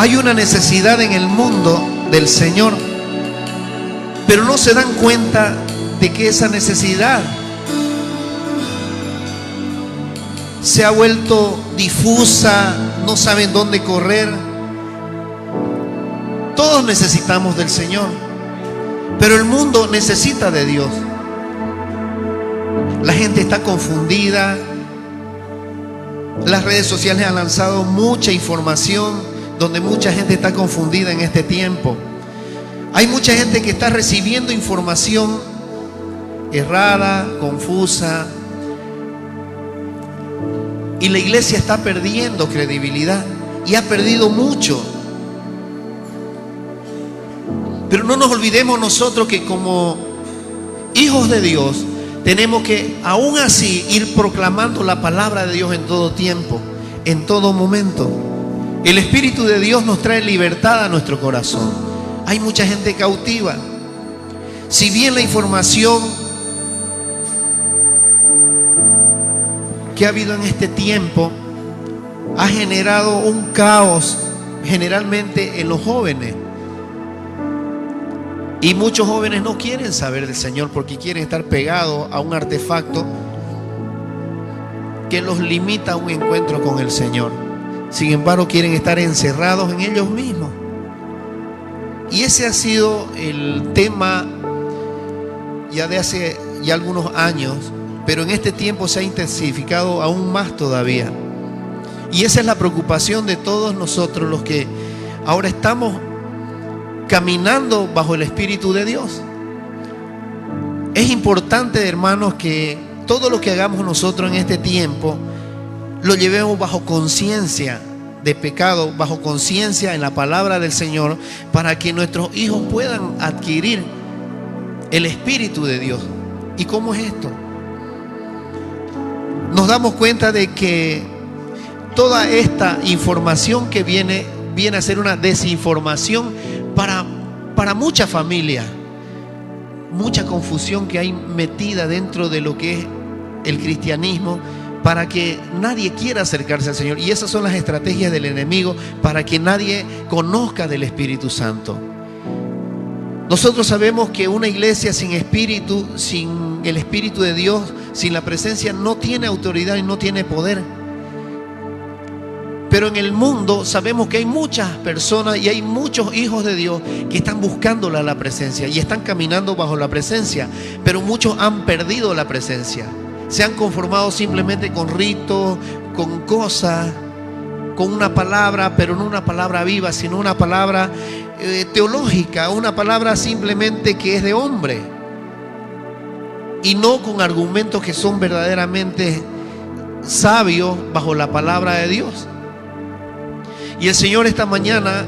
Hay una necesidad en el mundo del Señor, pero no se dan cuenta de que esa necesidad se ha vuelto difusa, no saben dónde correr. Todos necesitamos del Señor, pero el mundo necesita de Dios. La gente está confundida. Las redes sociales han lanzado mucha información donde mucha gente está confundida en este tiempo. Hay mucha gente que está recibiendo información errada, confusa, y la iglesia está perdiendo credibilidad y ha perdido mucho. Pero no nos olvidemos nosotros que como hijos de Dios tenemos que aún así ir proclamando la palabra de Dios en todo tiempo, en todo momento. El Espíritu de Dios nos trae libertad a nuestro corazón. Hay mucha gente cautiva. Si bien la información que ha habido en este tiempo ha generado un caos generalmente en los jóvenes, y muchos jóvenes no quieren saber del Señor porque quieren estar pegados a un artefacto que los limita a un encuentro con el Señor. Sin embargo, quieren estar encerrados en ellos mismos. Y ese ha sido el tema ya de hace ya algunos años, pero en este tiempo se ha intensificado aún más todavía. Y esa es la preocupación de todos nosotros los que ahora estamos caminando bajo el Espíritu de Dios. Es importante, hermanos, que todo lo que hagamos nosotros en este tiempo lo llevemos bajo conciencia de pecado, bajo conciencia en la palabra del Señor, para que nuestros hijos puedan adquirir el Espíritu de Dios. ¿Y cómo es esto? Nos damos cuenta de que toda esta información que viene a ser una desinformación para muchas familias, mucha confusión que hay metida dentro de lo que es el cristianismo, para que nadie quiera acercarse al Señor. Y esas son las estrategias del enemigo para que nadie conozca del Espíritu Santo. Nosotros sabemos que una iglesia sin Espíritu, sin el Espíritu de Dios, sin la presencia, no tiene autoridad y no tiene poder. Pero en el mundo sabemos que hay muchas personas y hay muchos hijos de Dios que están buscando la presencia y están caminando bajo la presencia, pero muchos han perdido la presencia. Se han conformado simplemente con ritos, con cosas, con una palabra, pero no una palabra viva, sino una palabra teológica, una palabra simplemente que es de hombre, y no con argumentos que son verdaderamente sabios bajo la palabra de Dios. Y el Señor esta mañana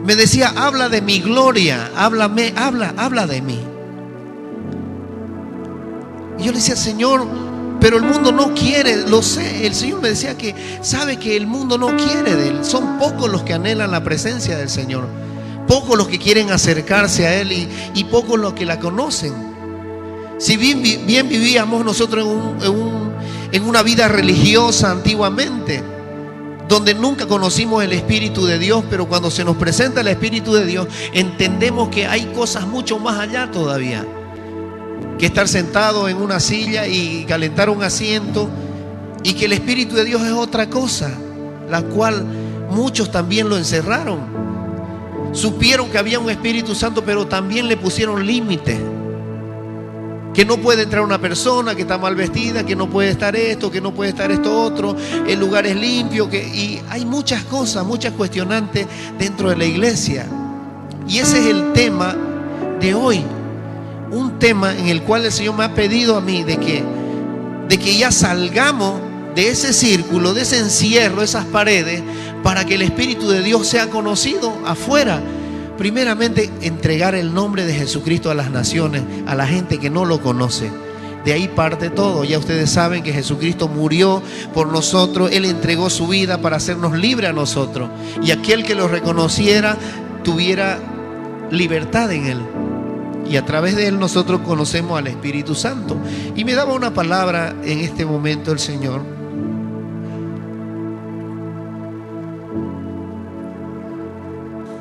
me decía: habla de mi gloria, habla de mí. Y yo le decía: Señor, pero el mundo no quiere, lo sé. El Señor me decía que sabe que el mundo no quiere de Él. Son pocos los que anhelan la presencia del Señor, pocos los que quieren acercarse a Él y pocos los que la conocen. Si bien vivíamos nosotros en una vida religiosa antiguamente, donde nunca conocimos el Espíritu de Dios, pero cuando se nos presenta el Espíritu de Dios, entendemos que hay cosas mucho más allá todavía que estar sentado en una silla y calentar un asiento, y que el Espíritu de Dios es otra cosa, la cual muchos también lo encerraron. Supieron que había un Espíritu Santo, pero también le pusieron límites. Que no puede entrar una persona que está mal vestida, que no puede estar esto, que no puede estar esto otro, el lugar es limpio, y hay muchas cosas, muchas cuestionantes dentro de la iglesia. Y ese es el tema de hoy, un tema en el cual el Señor me ha pedido a mí de que ya salgamos de ese círculo, de ese encierro, esas paredes, para que el Espíritu de Dios sea conocido afuera. Primeramente, entregar el nombre de Jesucristo a las naciones, a la gente que no lo conoce. De ahí parte todo. Ya ustedes saben que Jesucristo murió por nosotros. Él entregó su vida para hacernos libres a nosotros. Y aquel que lo reconociera tuviera libertad en Él. Y a través de Él nosotros conocemos al Espíritu Santo. Y me daba una palabra en este momento el Señor.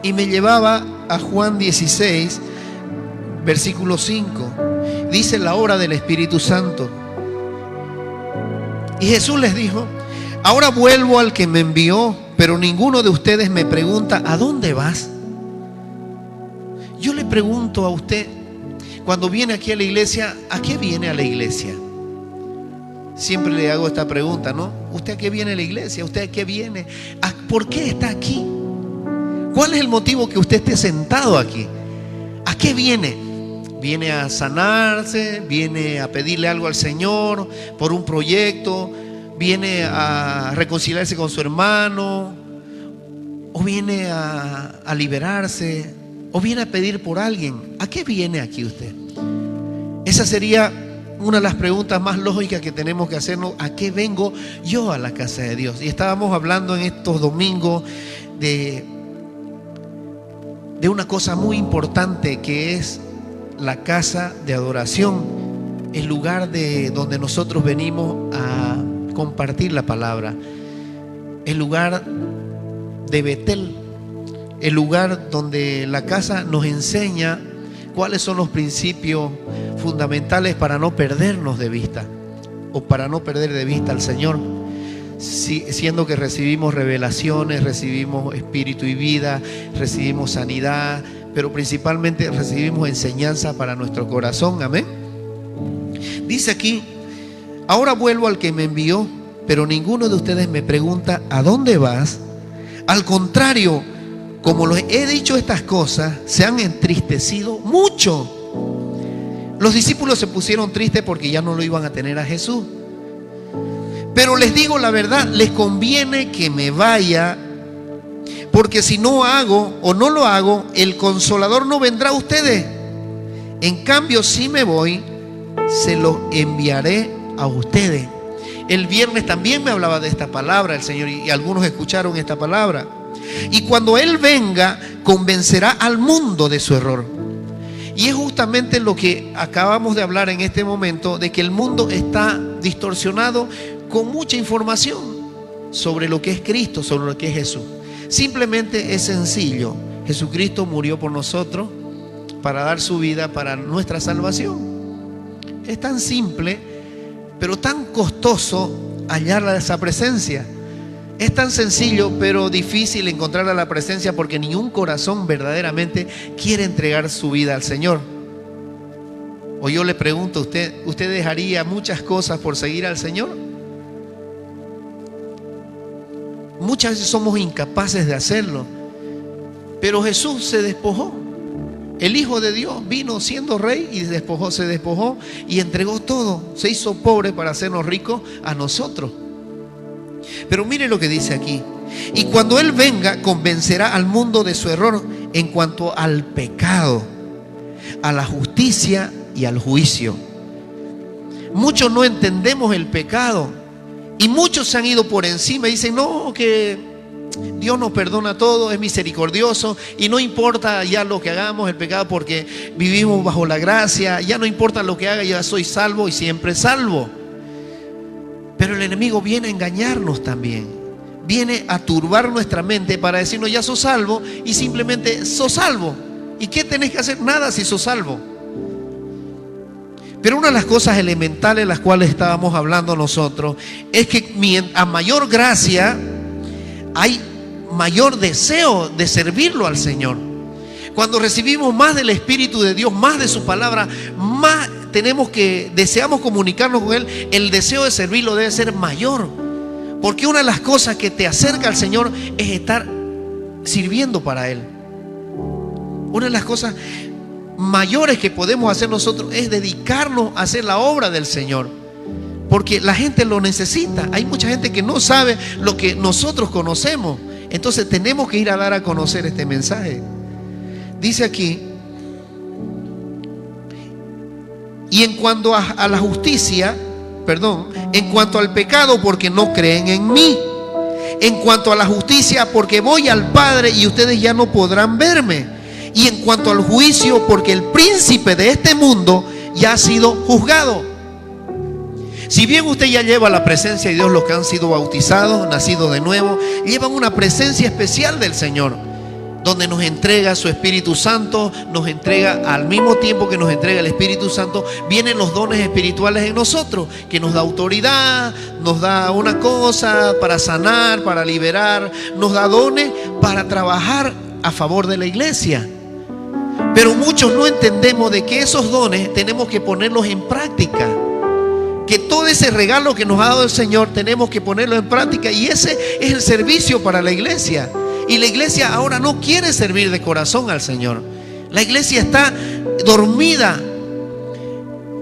y me llevaba a Juan 16, versículo 5. Dice la obra del Espíritu Santo. Y Jesús les dijo: ahora vuelvo al que me envió, pero ninguno de ustedes me pregunta: ¿a dónde vas? Yo le pregunto a usted, cuando viene aquí a la iglesia, ¿a qué viene a la iglesia? Siempre le hago esta pregunta, ¿no? ¿Usted a qué viene a la iglesia? ¿Usted a qué viene? ¿Por qué está aquí? ¿Cuál es el motivo que usted esté sentado aquí? ¿A qué viene? ¿Viene a sanarse? ¿Viene a pedirle algo al Señor por un proyecto? ¿Viene a reconciliarse con su hermano? ¿O viene a liberarse? ¿O viene a pedir por alguien? ¿A qué viene aquí usted? Esa sería una de las preguntas más lógicas que tenemos que hacernos. ¿A qué vengo yo a la casa de Dios? Y estábamos hablando en estos domingos de una cosa muy importante, que es la casa de adoración, el lugar donde nosotros venimos a compartir la palabra, el lugar de Betel, el lugar donde la casa nos enseña cuáles son los principios fundamentales para no perdernos de vista, o para no perder de vista al Señor, siendo que recibimos revelaciones, recibimos espíritu y vida, recibimos sanidad, pero principalmente recibimos enseñanza para nuestro corazón. Amén. Dice aquí: ahora vuelvo al que me envió, pero ninguno de ustedes me pregunta: ¿a dónde vas? Al contrario, como les he dicho estas cosas, se han entristecido mucho. Los discípulos se pusieron tristes porque ya no lo iban a tener a Jesús. Pero les digo la verdad, les conviene que me vaya, porque si no hago o no lo hago, el Consolador no vendrá a ustedes. En cambio, si me voy, se lo enviaré a ustedes. El viernes también me hablaba de esta palabra el Señor, y algunos escucharon esta palabra. Y cuando Él venga, convencerá al mundo de su error. Y es justamente lo que acabamos de hablar en este momento, de que el mundo está distorsionado con mucha información sobre lo que es Cristo, sobre lo que es Jesús. Simplemente es sencillo: Jesucristo murió por nosotros para dar su vida para nuestra salvación. Es tan simple, pero tan costoso hallar esa presencia. Es tan sencillo, pero difícil encontrar la presencia, porque ningún corazón verdaderamente quiere entregar su vida al Señor. O yo le pregunto a usted: ¿usted dejaría muchas cosas por seguir al Señor? Muchas veces somos incapaces de hacerlo, pero Jesús se despojó. El Hijo de Dios vino siendo rey y se despojó y entregó todo. Se hizo pobre para hacernos ricos a nosotros. Pero mire lo que dice aquí: y cuando Él venga, convencerá al mundo de su error en cuanto al pecado, a la justicia y al juicio. Muchos no entendemos el pecado, y muchos se han ido por encima y dicen: no, que Dios nos perdona todo, es misericordioso y no importa ya lo que hagamos, el pecado, porque vivimos bajo la gracia, ya no importa lo que haga, ya soy salvo y siempre salvo. Pero el enemigo viene a engañarnos también, viene a turbar nuestra mente para decirnos: ya sos salvo, y simplemente sos salvo. ¿Y qué tenés que hacer? Nada si sos salvo. Pero una de las cosas elementales, las cuales estábamos hablando nosotros, es que a mayor gracia hay mayor deseo de servirlo al Señor. Cuando recibimos más del Espíritu de Dios, más de su palabra, más deseamos comunicarnos con Él, el deseo de servirlo debe ser mayor. Porque una de las cosas que te acerca al Señor es estar sirviendo para Él. Una de las cosas mayores que podemos hacer nosotros es dedicarnos a hacer la obra del Señor, porque la gente lo necesita. Hay mucha gente que no sabe lo que nosotros conocemos, entonces tenemos que ir a dar a conocer este mensaje. Dice aquí: y en cuanto a la justicia, en cuanto al pecado, porque no creen en mí; en cuanto a la justicia, porque voy al Padre y ustedes ya no podrán verme; y en cuanto al juicio, porque el príncipe de este mundo ya ha sido juzgado. Si bien usted ya lleva la presencia de Dios, los que han sido bautizados, nacidos de nuevo, llevan una presencia especial del Señor. donde nos entrega su Espíritu Santo, nos entrega al mismo tiempo que nos entrega el Espíritu Santo, vienen los dones espirituales en nosotros, que nos da autoridad, nos da una cosa para sanar, para liberar, nos da dones para trabajar a favor de la iglesia. Pero muchos no entendemos de que esos dones tenemos que ponerlos en práctica, que todo ese regalo que nos ha dado el Señor tenemos que ponerlo en práctica, y ese es el servicio para la iglesia. Y la iglesia ahora no quiere servir de corazón al Señor. La iglesia está dormida,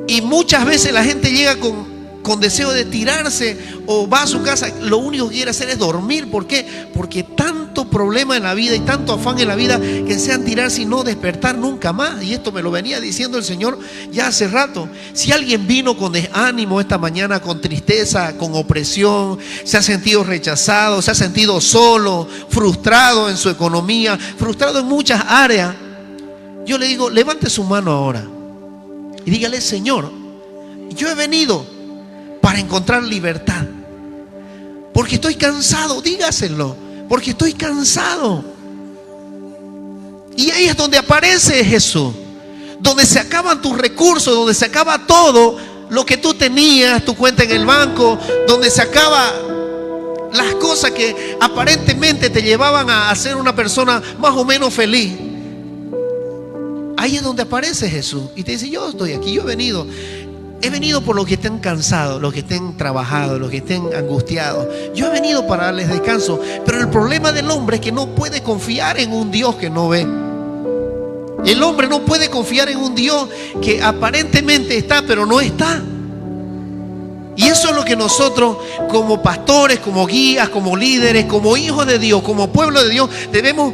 y muchas veces la gente llega con deseo de tirarse o va a su casa, lo único que quiere hacer es dormir. ¿Por qué? Porque tanto problema en la vida y tanto afán en la vida que desean tirarse y no despertar nunca más. Y esto me lo venía diciendo el Señor ya hace rato. Si alguien vino con desánimo esta mañana, con tristeza, con opresión, se ha sentido rechazado, se ha sentido solo, frustrado en su economía, frustrado en muchas áreas, yo le digo, levante su mano ahora y dígale: Señor, yo he venido para encontrar libertad, porque estoy cansado. Dígaselo: porque estoy cansado. Y ahí es donde aparece Jesús, donde se acaban tus recursos, donde se acaba todo lo que tú tenías, tu cuenta en el banco, donde se acaba las cosas que aparentemente te llevaban a ser una persona más o menos feliz. Ahí es donde aparece Jesús y te dice: yo estoy aquí, yo he venido por los que estén cansados, los que estén trabajados, los que estén angustiados. Yo he venido para darles descanso. Pero el problema del hombre es que no puede confiar en un Dios que no ve. El hombre no puede confiar en un Dios que aparentemente está, pero no está. Y eso es lo que nosotros, como pastores, como guías, como líderes, como hijos de Dios, como pueblo de Dios, debemos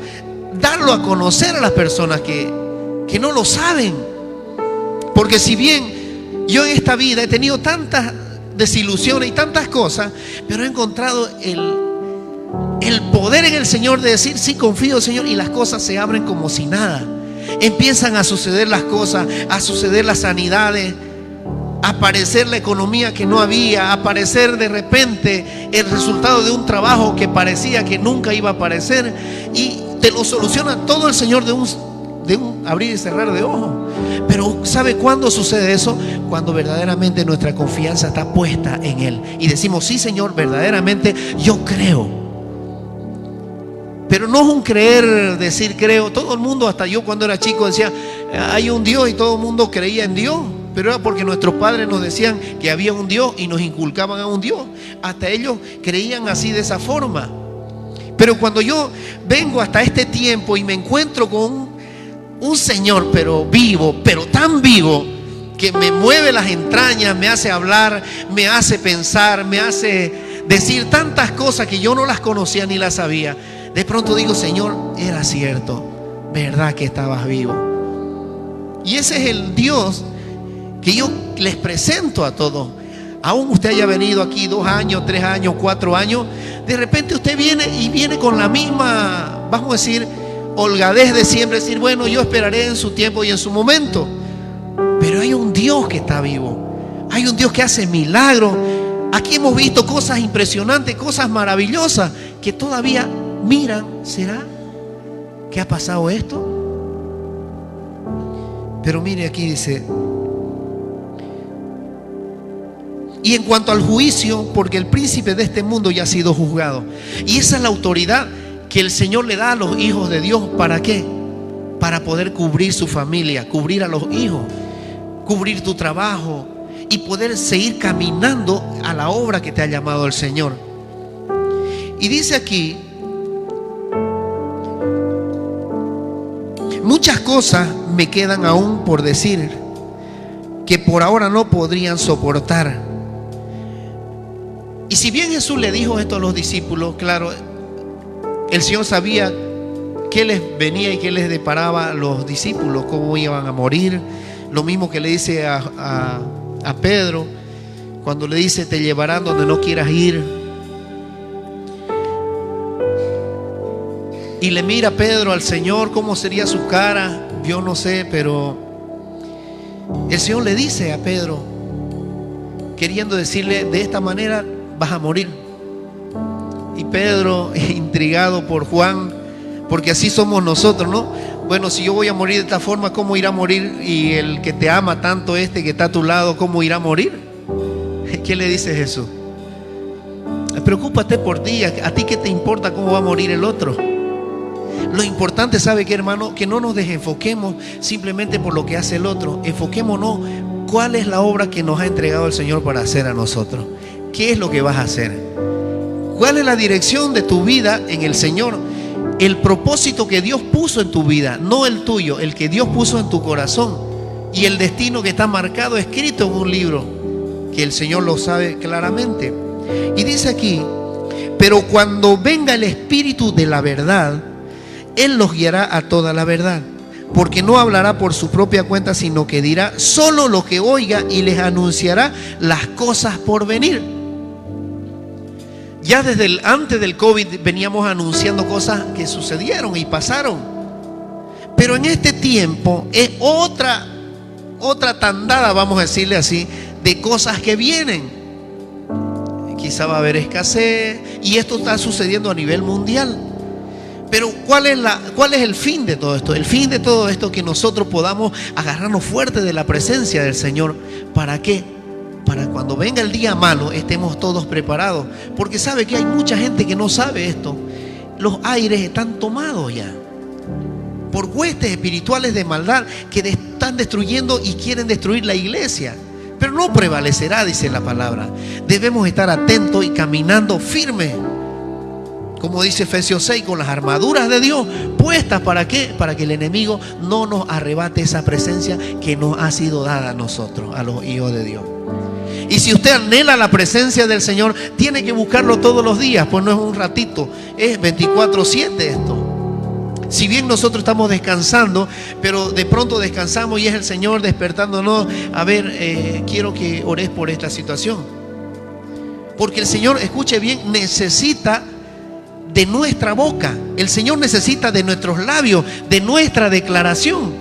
darlo a conocer a las personas que no lo saben. Porque si bien yo en esta vida he tenido tantas desilusiones y tantas cosas, pero he encontrado el poder en el Señor de decir: sí, confío en el Señor, y las cosas se abren como si nada. Empiezan a suceder las cosas, a suceder las sanidades, a aparecer la economía que no había, a aparecer de repente el resultado de un trabajo que parecía que nunca iba a aparecer, y te lo soluciona todo el Señor de un abrir y cerrar de ojos. Pero ¿sabe cuándo sucede eso? Cuando verdaderamente nuestra confianza está puesta en Él y decimos: sí, Señor, verdaderamente yo creo. Pero no es un creer, decir creo. Todo el mundo, hasta yo cuando era chico, decía: hay un Dios, y todo el mundo creía en Dios. Pero era porque nuestros padres nos decían que había un Dios y nos inculcaban a un Dios. Hasta ellos creían así, de esa forma. Pero cuando yo vengo hasta este tiempo y me encuentro con un Señor, pero vivo, pero tan vivo, que me mueve las entrañas, me hace hablar, me hace pensar, me hace decir tantas cosas que yo no las conocía ni las sabía. De pronto digo: Señor, era cierto, verdad que estabas vivo. Y ese es el Dios que yo les presento a todos. Aún usted haya venido aquí 2 años, 3 años, 4 años, de repente usted viene con la misma, vamos a decir, holgadez de siempre, decir: bueno, yo esperaré en su tiempo y en su momento. Pero hay un Dios que está vivo, hay un Dios que hace milagros. Aquí hemos visto cosas impresionantes, cosas maravillosas, que todavía miran: ¿será que ha pasado esto? Pero mire, aquí dice: y en cuanto al juicio, porque el príncipe de este mundo ya ha sido juzgado. Y esa es la autoridad que el Señor le da a los hijos de Dios. ¿Para qué? Para poder cubrir su familia, cubrir a los hijos, cubrir tu trabajo y poder seguir caminando a la obra que te ha llamado el Señor. Y dice aquí: muchas cosas me quedan aún por decir, que por ahora no podrían soportar. Y si bien Jesús le dijo esto a los discípulos, claro, el Señor sabía qué les venía y qué les deparaba a los discípulos, cómo iban a morir. Lo mismo que le dice a Pedro, cuando le dice: te llevarán donde no quieras ir. Y le mira Pedro al Señor, cómo sería su cara, yo no sé, pero el Señor le dice a Pedro, queriendo decirle: de esta manera vas a morir. Y Pedro, intrigado por Juan, Porque así somos nosotros, ¿no? Bueno, si yo voy a morir de esta forma, ¿cómo irá a morir? Y el que te ama tanto, que está a tu lado, ¿cómo irá a morir? ¿Qué le dice Jesús? Preocúpate por ti. ¿A ti qué te importa cómo va a morir el otro? Lo importante, ¿sabe qué, hermano? Que no nos desenfoquemos simplemente por lo que hace el otro. Enfoquémonos cuál es la obra que nos ha entregado el Señor para hacer a nosotros. ¿Qué es lo que vas a hacer? ¿Cuál es la dirección de tu vida en el Señor? El propósito que Dios puso en tu vida, no el tuyo, el que Dios puso en tu corazón. Y el destino que está marcado, escrito en un libro, que el Señor lo sabe claramente. Y dice aquí: pero cuando venga el Espíritu de la verdad, Él los guiará a toda la verdad, porque no hablará por su propia cuenta, sino que dirá solo lo que oiga y les anunciará las cosas por venir. Ya desde antes del COVID veníamos anunciando cosas que sucedieron y pasaron, pero en este tiempo es otra tandada, vamos a decirle así, de cosas que vienen. Quizá va a haber escasez, y esto está sucediendo a nivel mundial. Pero ¿cuál es el fin de todo esto? El fin de todo esto, que nosotros podamos agarrarnos fuerte de la presencia del Señor. ¿Para qué? Para cuando venga el día malo estemos todos preparados. Porque sabe que hay mucha gente que no sabe esto. Los aires están tomados ya por huestes espirituales de maldad que están destruyendo y quieren destruir la iglesia. Pero no prevalecerá, dice la palabra. Debemos estar atentos y caminando firmes, como dice Efesios 6, con las armaduras de Dios puestas. ¿Para qué? Para que el enemigo no nos arrebate esa presencia que nos ha sido dada a nosotros, a los hijos de Dios. Y si usted anhela la presencia del Señor, tiene que buscarlo todos los días, pues no es un ratito, es 24/7 esto. Si bien nosotros estamos descansando, pero de pronto descansamos y es el Señor despertándonos. A ver, quiero que ores por esta situación. Porque el Señor, escuche bien, necesita de nuestra boca. El Señor necesita de nuestros labios, de nuestra declaración.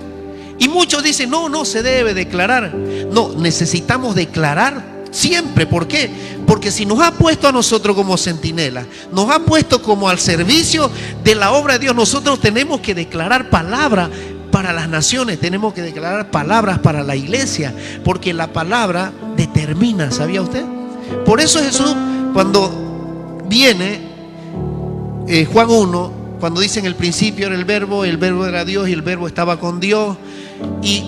Y muchos dicen: no se debe declarar. No, necesitamos declarar siempre. ¿Por qué? Porque si nos ha puesto a nosotros como centinelas, nos ha puesto como al servicio de la obra de Dios, nosotros tenemos que declarar palabras para las naciones, tenemos que declarar palabras para la iglesia, porque la palabra determina, ¿sabía usted? Por eso Jesús, cuando viene, Juan 1, cuando dice: en el principio era el verbo era Dios y el verbo estaba con Dios, y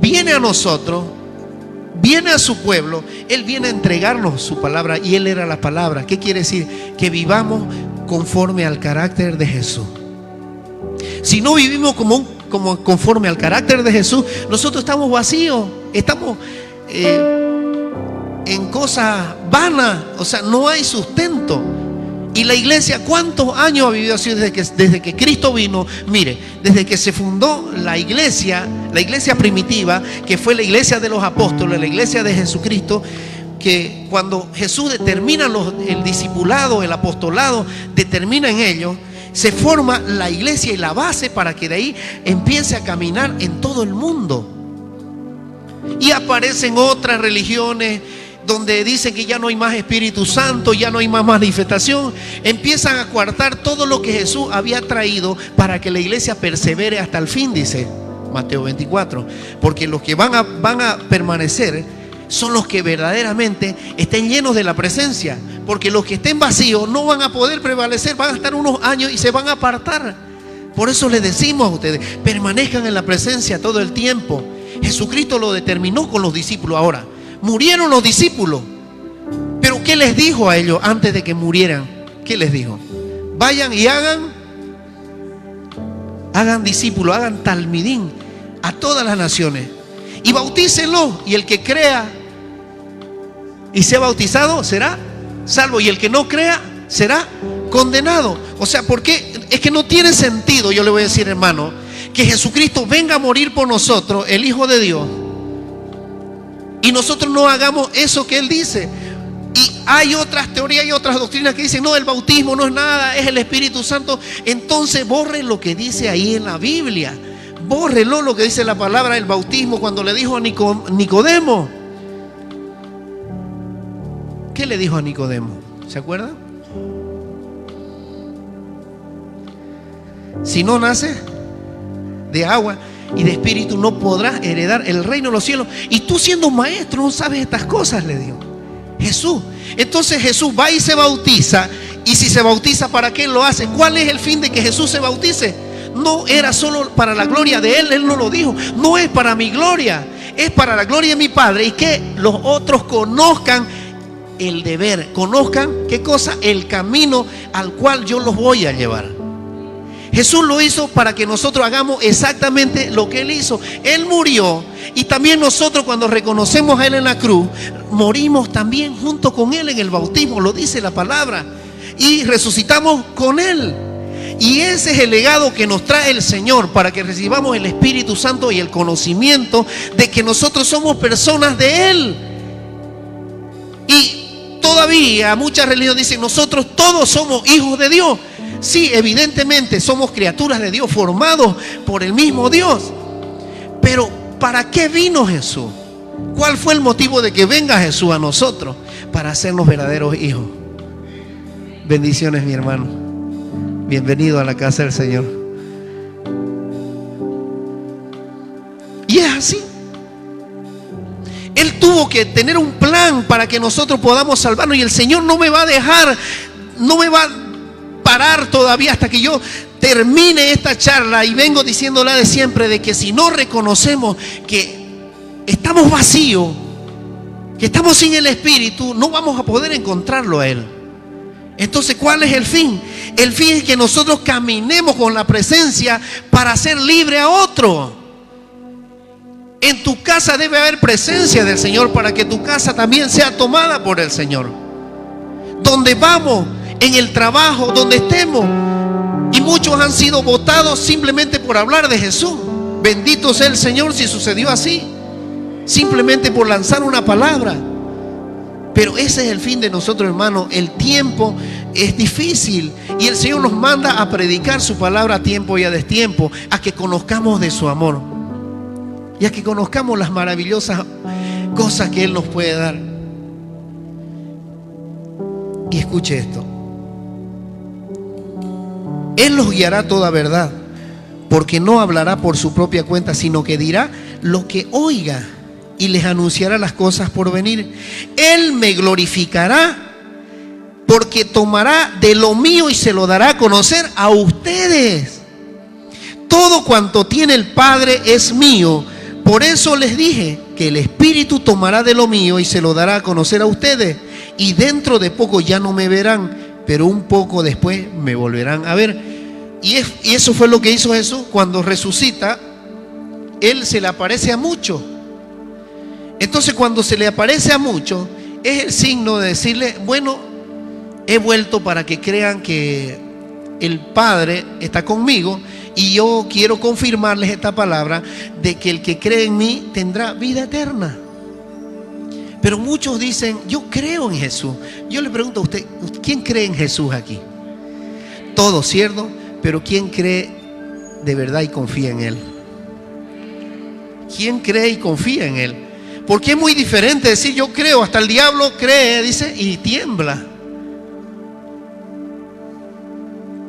viene a nosotros, viene a su pueblo, Él viene a entregarnos su palabra, y Él era la palabra. ¿Qué quiere decir? Que vivamos conforme al carácter de Jesús. Si no vivimos como conforme al carácter de Jesús, nosotros estamos vacíos, estamos en cosas vanas, o sea, no hay sustento. Y la iglesia, ¿cuántos años ha vivido así desde que Cristo vino? Mire, desde que se fundó la iglesia primitiva, que fue la iglesia de los apóstoles, la iglesia de Jesucristo, que cuando Jesús determina el discipulado, el apostolado, determina en ellos, se forma la iglesia y la base para que de ahí empiece a caminar en todo el mundo. Y aparecen otras religiones donde dicen que ya no hay más Espíritu Santo, ya no hay más manifestación. Empiezan a coartar todo lo que Jesús había traído para que la iglesia persevere hasta el fin, dice Mateo 24. Porque los que van a permanecer son los que verdaderamente estén llenos de la presencia. Porque los que estén vacíos no van a poder prevalecer, van a estar unos años y se van a apartar. Por eso les decimos a ustedes: permanezcan en la presencia todo el tiempo. Jesucristo lo determinó con los discípulos. Ahora, murieron los discípulos, pero ¿qué les dijo a ellos antes de que murieran? ¿Qué les dijo? Vayan y hagan discípulos, hagan talmidín a todas las naciones y bautícenlo, y el que crea y sea bautizado será salvo, y el que no crea será condenado. O sea, ¿por qué? Es que no tiene sentido, yo le voy a decir, hermano, que Jesucristo venga a morir por nosotros, el Hijo de Dios, y nosotros no hagamos eso que Él dice. Y hay otras teorías y otras doctrinas que dicen: no, el bautismo no es nada, es el Espíritu Santo. Entonces borre lo que dice ahí en la Biblia, bórrelo lo que dice la palabra del bautismo. Cuando le dijo a Nicodemo, ¿qué le dijo a Nicodemo? ¿Se acuerdan? Si no naces de agua y de espíritu, no podrás heredar el reino de los cielos. Y tú, siendo maestro, no sabes estas cosas, le dijo Jesús. Entonces Jesús va y se bautiza. Y si se bautiza, ¿para qué lo hace? ¿Cuál es el fin de que Jesús se bautice? No era solo para la gloria de Él. Él no lo dijo. No es para mi gloria, es para la gloria de mi Padre. Y que los otros conozcan el deber, conozcan, ¿qué cosa? El camino al cual yo los voy a llevar. Jesús lo hizo para que nosotros hagamos exactamente lo que Él hizo. Él murió, y también nosotros, cuando reconocemos a Él en la cruz, morimos también junto con Él en el bautismo, lo dice la palabra, y resucitamos con Él. Y ese es el legado que nos trae el Señor, para que recibamos el Espíritu Santo y el conocimiento de que nosotros somos personas de Él. Y todavía muchas religiones dicen: nosotros todos somos hijos de Dios. Sí, evidentemente somos criaturas de Dios, formados por el mismo Dios. Pero ¿para qué vino Jesús? ¿Cuál fue el motivo de que venga Jesús a nosotros? Para hacernos verdaderos hijos. Bendiciones, mi hermano. Bienvenido a la casa del Señor. Y es así. Él tuvo que tener un plan para que nosotros podamos salvarnos. Y el Señor no me va a dejar, no me va a parar todavía hasta que yo termine esta charla. Y vengo diciéndola de siempre, de que si no reconocemos que estamos vacíos, que estamos sin el Espíritu, no vamos a poder encontrarlo a Él. Entonces, ¿cuál es el fin? El fin es que nosotros caminemos con la presencia para hacer libre a otro. En tu casa debe haber presencia del Señor, para que tu casa también sea tomada por el Señor. Donde vamos, en el trabajo, donde estemos. Y muchos han sido botados simplemente por hablar de Jesús. Bendito sea el Señor si sucedió así, simplemente por lanzar una palabra. Pero ese es el fin de nosotros, hermanos. El tiempo es difícil, y el Señor nos manda a predicar su palabra a tiempo y a destiempo, a que conozcamos de su amor y a que conozcamos las maravillosas cosas que Él nos puede dar. Y escuche esto: Él los guiará a toda verdad, porque no hablará por su propia cuenta, sino que dirá lo que oiga, y les anunciará las cosas por venir. Él me glorificará, porque tomará de lo mío y se lo dará a conocer a ustedes. Todo cuanto tiene el Padre es mío. Por eso les dije que el Espíritu tomará de lo mío y se lo dará a conocer a ustedes. Y dentro de poco ya no me verán, pero un poco después me volverán a ver. Y eso fue lo que hizo Jesús cuando resucita. Él se le aparece a muchos. Entonces, cuando se le aparece a muchos, es el signo de decirle: bueno, he vuelto para que crean que el Padre está conmigo, y yo quiero confirmarles esta palabra de que el que cree en mí tendrá vida eterna. Pero muchos dicen: yo creo en Jesús. Yo le pregunto a usted: ¿quién cree en Jesús aquí? Todos, ¿cierto? Pero ¿quién cree de verdad y confía en Él? ¿Quién cree y confía en Él? Porque es muy diferente decir yo creo. Hasta el diablo cree, dice, y tiembla.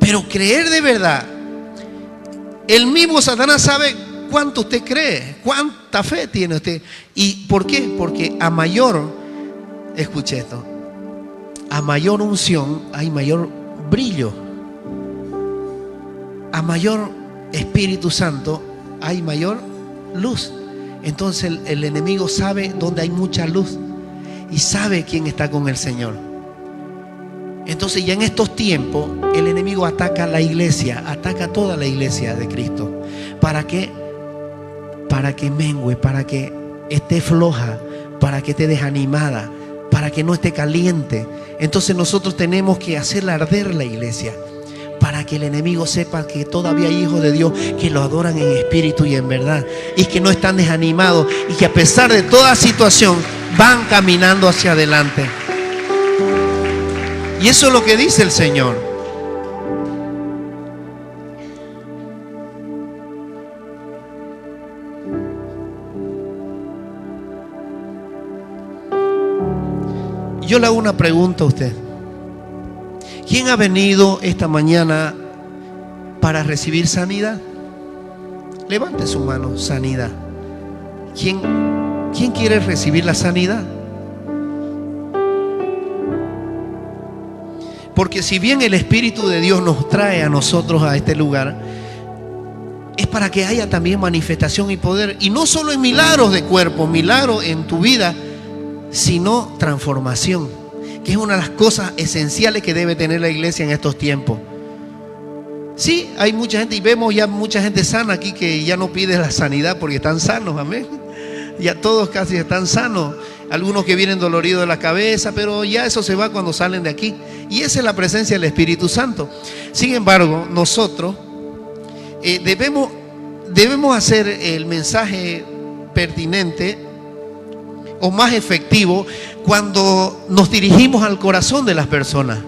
Pero creer de verdad, el mismo Satanás sabe cuánto usted cree, cuánta fe tiene usted. ¿Y por qué? Porque a mayor, escuche esto, a mayor unción hay mayor brillo. A mayor Espíritu Santo hay mayor luz. Entonces el enemigo sabe dónde hay mucha luz y sabe quién está con el Señor. Entonces, ya en estos tiempos, el enemigo ataca a la iglesia, ataca a toda la iglesia de Cristo. ¿Para qué? Para que mengue, para que esté floja, para que esté desanimada, para que no esté caliente. Entonces nosotros tenemos que hacerla arder la iglesia, para que el enemigo sepa que todavía hay hijos de Dios que lo adoran en espíritu y en verdad, y que no están desanimados, y que a pesar de toda situación van caminando hacia adelante. Y eso es lo que dice el Señor. Yo le hago una pregunta a usted. ¿Quién ha venido esta mañana para recibir sanidad? Levante su mano. Sanidad. ¿Quién quiere recibir la sanidad? Porque si bien el Espíritu de Dios nos trae a nosotros a este lugar, es para que haya también manifestación y poder. Y no solo en milagros de cuerpo, milagros en tu vida, sino transformación, que es una de las cosas esenciales que debe tener la iglesia en estos tiempos. Sí, hay mucha gente, y vemos ya mucha gente sana aquí que ya no pide la sanidad porque están sanos, amén. Ya todos casi están sanos. Algunos que vienen doloridos de la cabeza, pero ya eso se va cuando salen de aquí. Y esa es la presencia del Espíritu Santo. Sin embargo, nosotros debemos hacer el mensaje pertinente o más efectivo cuando nos dirigimos al corazón de las personas.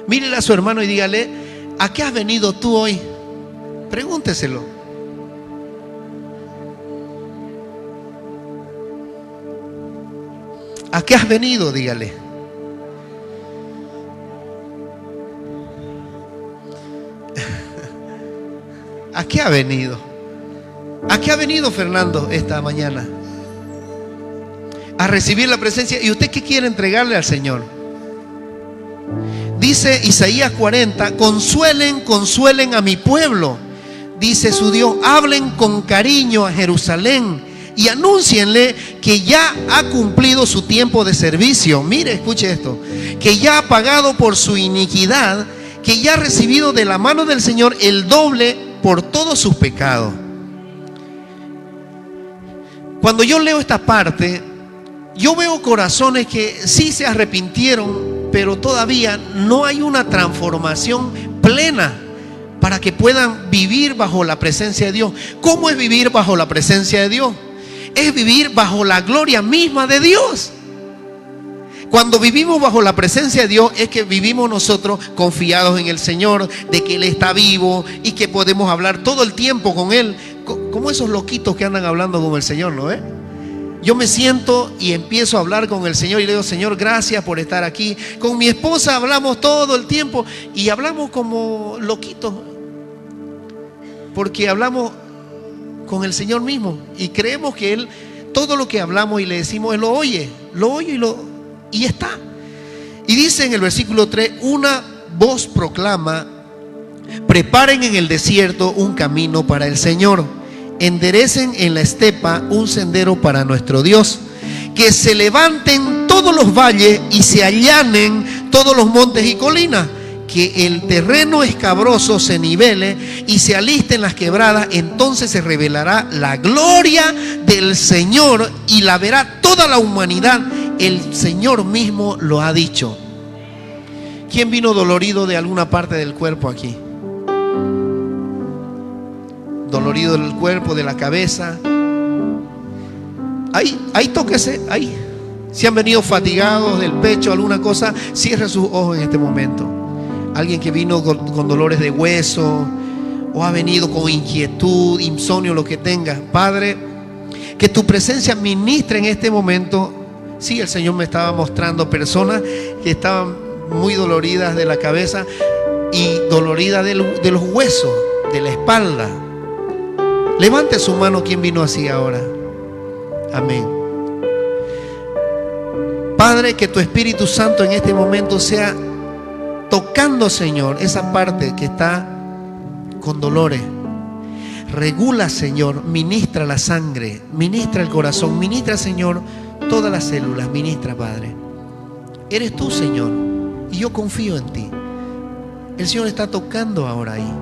Mírele a su hermano y dígale: ¿a qué has venido tú hoy? Pregúnteselo. ¿A qué has venido? Dígale. ¿A qué ha venido? ¿A qué ha venido Fernando esta mañana? A recibir la presencia. ¿Y usted qué quiere entregarle al Señor? Dice Isaías 40: consuelen a mi pueblo, dice su Dios, hablen con cariño a Jerusalén y anúncienle que ya ha cumplido su tiempo de servicio. Mire, escuche esto: que ya ha pagado por su iniquidad, que ya ha recibido de la mano del Señor el doble por todos sus pecados. Cuando yo leo esta parte, yo veo corazones que sí se arrepintieron, pero todavía no hay una transformación plena para que puedan vivir bajo la presencia de Dios. ¿Cómo es vivir bajo la presencia de Dios? Es vivir bajo la gloria misma de Dios. Cuando vivimos bajo la presencia de Dios, es que vivimos nosotros confiados en el Señor, de que Él está vivo y que podemos hablar todo el tiempo con Él, como esos loquitos que andan hablando con el Señor, ¿no ve? Yo me siento y empiezo a hablar con el Señor y le digo: Señor, gracias por estar aquí. Con mi esposa hablamos todo el tiempo y hablamos como loquitos, porque hablamos con el Señor mismo y creemos que Él, todo lo que hablamos y le decimos, Él lo oye y está. Y dice en el versículo 3: una voz proclama, preparen en el desierto un camino para el Señor, enderecen en la estepa un sendero para nuestro Dios. Que se levanten todos los valles y se allanen todos los montes y colinas. Que el terreno escabroso se nivele y se alisten las quebradas. Entonces se revelará la gloria del Señor y la verá toda la humanidad. El Señor mismo lo ha dicho. ¿Quién vino dolorido de alguna parte del cuerpo aquí? Dolorido del cuerpo, de la cabeza. Ahí tóquese, ahí. Si han venido fatigados del pecho, alguna cosa, cierre sus ojos en este momento. Alguien que vino con dolores de hueso, o ha venido con inquietud, insomnio, lo que tenga. Padre, que tu presencia ministre en este momento. Sí, el Señor me estaba mostrando personas que estaban muy doloridas de la cabeza y doloridas de los huesos, de la espalda. Levante su mano quien vino así ahora. Amén. Padre, que tu Espíritu Santo en este momento sea tocando, Señor, esa parte que está con dolores. Regula, Señor, ministra la sangre, ministra el corazón, ministra, Señor, todas las células, ministra, Padre. Eres tú, Señor, y yo confío en ti. El Señor está tocando ahora ahí.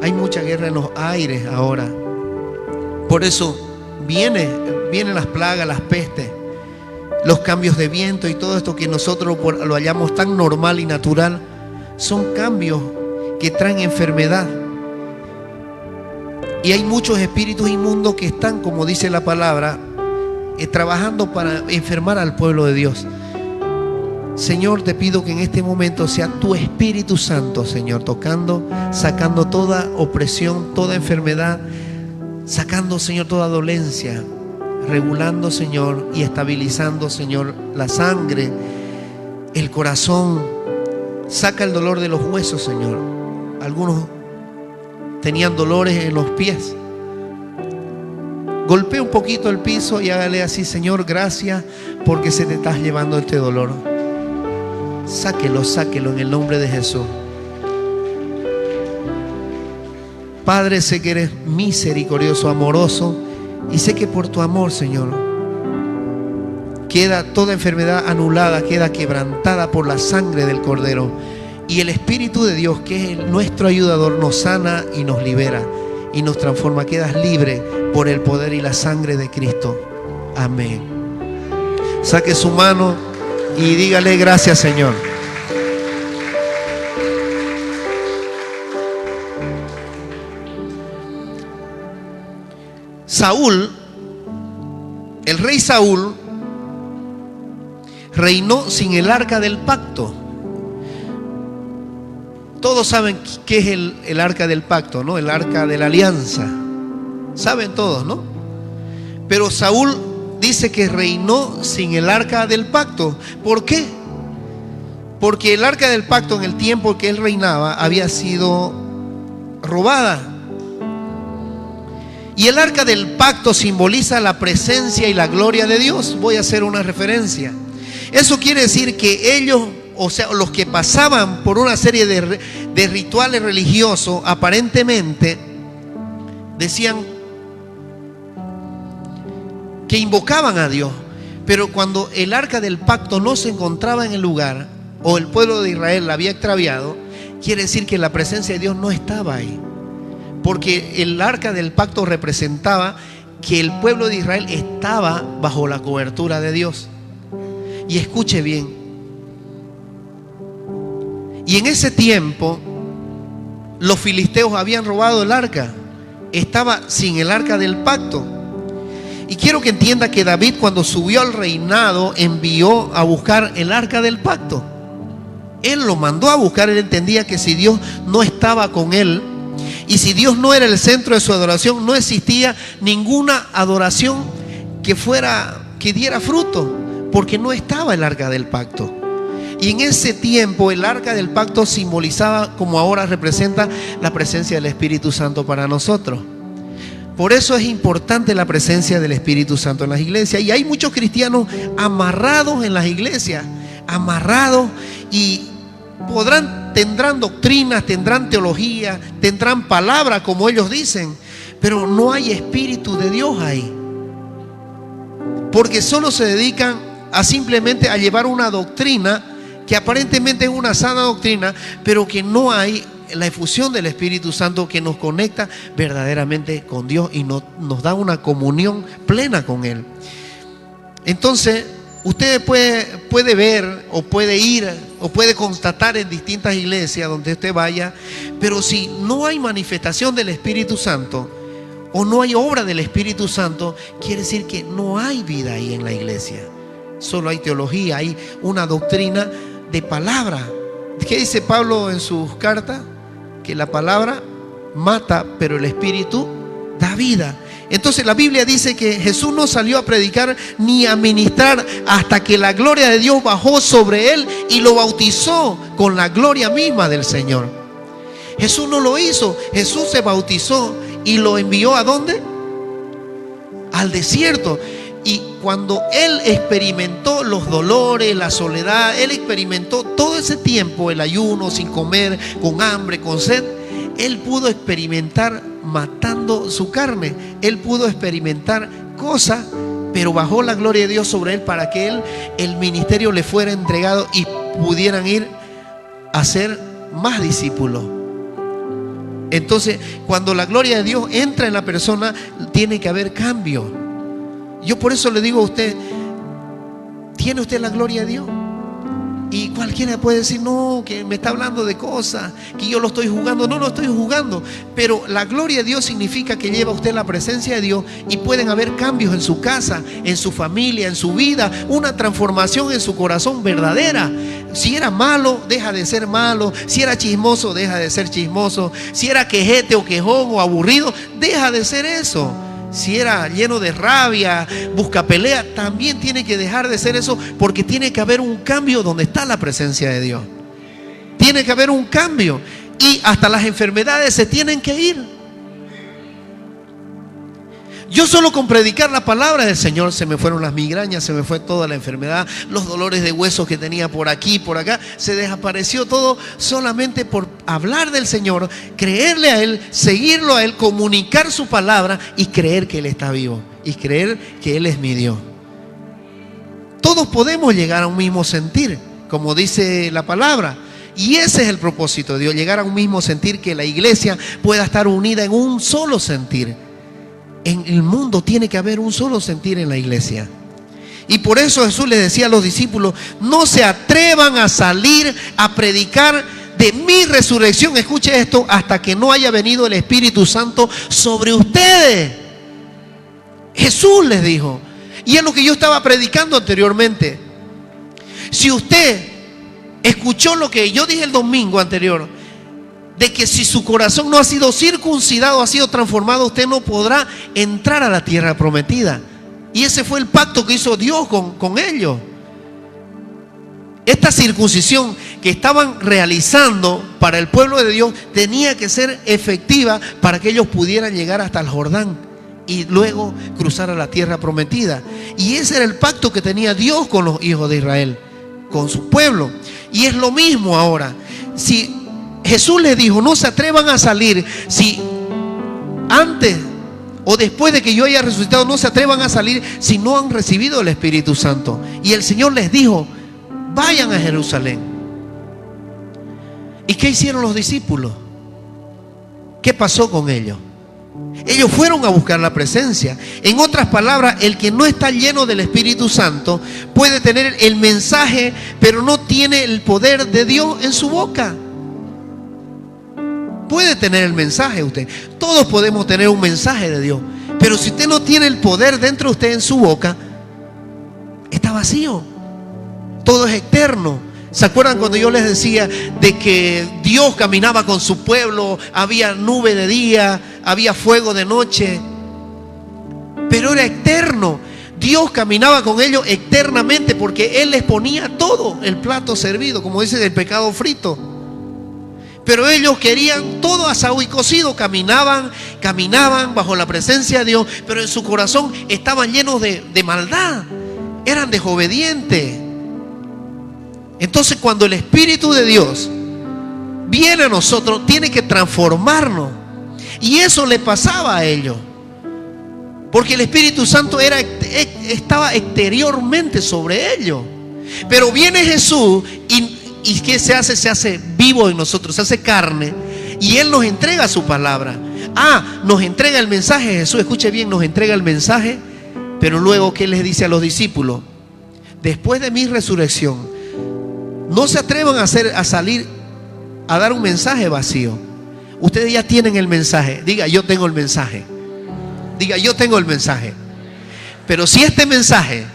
Hay mucha guerra en los aires ahora. Por eso vienen las plagas, las pestes, los cambios de viento y todo esto que nosotros lo hallamos tan normal y natural. Son cambios que traen enfermedad. Y hay muchos espíritus inmundos que están, como dice la palabra, trabajando para enfermar al pueblo de Dios. Señor, te pido que en este momento sea tu Espíritu Santo, Señor, tocando, sacando toda opresión, toda enfermedad, sacando, Señor, toda dolencia, regulando, Señor, y estabilizando, Señor, la sangre, el corazón, saca el dolor de los huesos, Señor. Algunos tenían dolores en los pies. Golpea un poquito el piso y hágale así: Señor, gracias porque se te está llevando este dolor. Sáquelo, sáquelo en el nombre de Jesús. Padre, sé que eres misericordioso, amoroso, y sé que por tu amor, Señor, queda toda enfermedad anulada, queda quebrantada por la sangre del Cordero. Y el Espíritu de Dios, que es nuestro ayudador, nos sana y nos libera y nos transforma. Quedas libre por el poder y la sangre de Cristo. Amén. Saque su mano y dígale: gracias, Señor. Saúl, el rey Saúl, reinó sin el arca del pacto. Todos saben qué es el arca del pacto, ¿no? El arca de la alianza. Saben todos, ¿no? Pero Saúl dice que reinó sin el arca del pacto. ¿Por qué? Porque el arca del pacto, en el tiempo que él reinaba, había sido robada. Y el arca del pacto simboliza la presencia y la gloria de Dios. Voy a hacer una referencia. Eso quiere decir que ellos, o sea, los que pasaban por una serie de rituales religiosos, aparentemente decían que invocaban a Dios, pero cuando el arca del pacto no se encontraba en el lugar, o el pueblo de Israel la había extraviado, quiere decir que la presencia de Dios no estaba ahí, porque el arca del pacto representaba que el pueblo de Israel estaba bajo la cobertura de Dios. Y escuche bien, y en ese tiempo los filisteos habían robado el arca, estaba sin el arca del pacto. Y quiero que entienda que David, cuando subió al reinado, envió a buscar el arca del pacto. Él lo mandó a buscar. Él entendía que si Dios no estaba con él, y si Dios no era el centro de su adoración, no existía ninguna adoración que diera fruto, porque no estaba el arca del pacto. Y en ese tiempo el arca del pacto simbolizaba, como ahora representa, la presencia del Espíritu Santo para nosotros. Por eso es importante la presencia del Espíritu Santo en las iglesias. Y hay muchos cristianos amarrados en las iglesias, amarrados, y tendrán doctrinas, tendrán teología, tendrán palabra como ellos dicen, pero no hay Espíritu de Dios ahí, porque solo se dedican a simplemente a llevar una doctrina que aparentemente es una sana doctrina, pero que no hay la efusión del Espíritu Santo que nos conecta verdaderamente con Dios y nos da una comunión plena con Él. Entonces, usted puede ver o puede ir o puede constatar en distintas iglesias donde usted vaya, pero si no hay manifestación del Espíritu Santo o no hay obra del Espíritu Santo, quiere decir que no hay vida ahí en la iglesia. Solo hay teología, hay una doctrina de palabra. ¿Qué dice Pablo en sus cartas? Que la palabra mata, pero el Espíritu da vida. Entonces la Biblia dice que Jesús no salió a predicar ni a ministrar hasta que la gloria de Dios bajó sobre él y lo bautizó con la gloria misma del Señor. Jesús no lo hizo. Jesús se bautizó y lo envió ¿a dónde? Al desierto. Y cuando él experimentó los dolores, la soledad, él experimentó todo ese tiempo, el ayuno, sin comer, con hambre, con sed, él pudo experimentar matando su carne. Él pudo experimentar cosas, pero bajó la gloria de Dios sobre él para que el ministerio le fuera entregado y pudieran ir a ser más discípulos. Entonces, cuando la gloria de Dios entra en la persona, tiene que haber cambio. Yo por eso le digo a usted, ¿tiene usted la gloria de Dios? Y cualquiera puede decir, no, que me está hablando de cosas, que yo lo estoy jugando. No lo estoy jugando, pero la gloria de Dios significa que lleva usted la presencia de Dios y pueden haber cambios en su casa, en su familia, en su vida, una transformación en su corazón verdadera. Si era malo, deja de ser malo. Si era chismoso, deja de ser chismoso. Si era quejete o quejón o aburrido, deja de ser eso. si era lleno de rabia, busca pelea, también tiene que dejar de ser eso, porque tiene que haber un cambio donde está la presencia de Dios. Tiene que haber un cambio y hasta las enfermedades se tienen que ir. Yo solo con predicar la palabra del Señor se me fueron las migrañas, se me fue toda la enfermedad, los dolores de huesos que tenía por aquí, por acá, se desapareció todo solamente por hablar del Señor, creerle a Él, seguirlo a Él, comunicar su palabra y creer que Él está vivo y creer que Él es mi Dios. Todos podemos llegar a un mismo sentir, como dice la palabra. Y ese es el propósito de Dios, llegar a un mismo sentir, que la iglesia pueda estar unida en un solo sentir. En el mundo tiene que haber un solo sentir en la iglesia. Y por eso Jesús les decía a los discípulos: no se atrevan a salir a predicar de mi resurrección, escuche esto, hasta que no haya venido el Espíritu Santo sobre ustedes. Jesús les dijo, y es lo que yo estaba predicando anteriormente. Si usted escuchó lo que yo dije el domingo anterior, de que si su corazón no ha sido circuncidado, ha sido transformado, usted no podrá entrar a la tierra prometida. Y ese fue el pacto que hizo Dios con ellos. Esta circuncisión que estaban realizando para el pueblo de Dios tenía que ser efectiva para que ellos pudieran llegar hasta el Jordán y luego cruzar a la tierra prometida. Y ese era el pacto que tenía Dios con los hijos de Israel, con su pueblo. Y es lo mismo ahora. Si Jesús les dijo: no se atrevan a salir, si antes o después de que yo haya resucitado, no se atrevan a salir si no han recibido el Espíritu Santo. Y el Señor les dijo: vayan a Jerusalén. ¿Y qué hicieron los discípulos? ¿Qué pasó con ellos? Ellos fueron a buscar la presencia. En otras palabras, el que no está lleno del Espíritu Santo puede tener el mensaje, pero no tiene el poder de Dios en su boca. Puede tener el mensaje usted. Todos podemos tener un mensaje de Dios, pero si usted no tiene el poder dentro de usted en su boca, está vacío. Todo es externo. ¿Se acuerdan cuando yo les decía de que Dios caminaba con su pueblo? Había nube de día, había fuego de noche, pero era externo. Dios caminaba con ellos eternamente, porque Él les ponía todo el plato servido, como dice, el pecado frito. Pero ellos querían todo asado y cocido. Caminaban bajo la presencia de Dios, pero en su corazón estaban llenos de maldad. Eran desobedientes. Entonces, cuando el Espíritu de Dios viene a nosotros, tiene que transformarnos. Y eso le pasaba a ellos, porque el Espíritu Santo estaba exteriormente sobre ellos. Pero viene Jesús y ¿qué se hace? Se hace vivo en nosotros, se hace carne, y Él nos entrega su palabra. Nos entrega el mensaje. Jesús, escuche bien, nos entrega el mensaje. Pero luego, ¿qué les dice a los discípulos? Después de mi resurrección, no se atrevan a salir a dar un mensaje vacío. Ustedes ya tienen el mensaje. Diga: yo tengo el mensaje. Diga: yo tengo el mensaje. Pero si este mensaje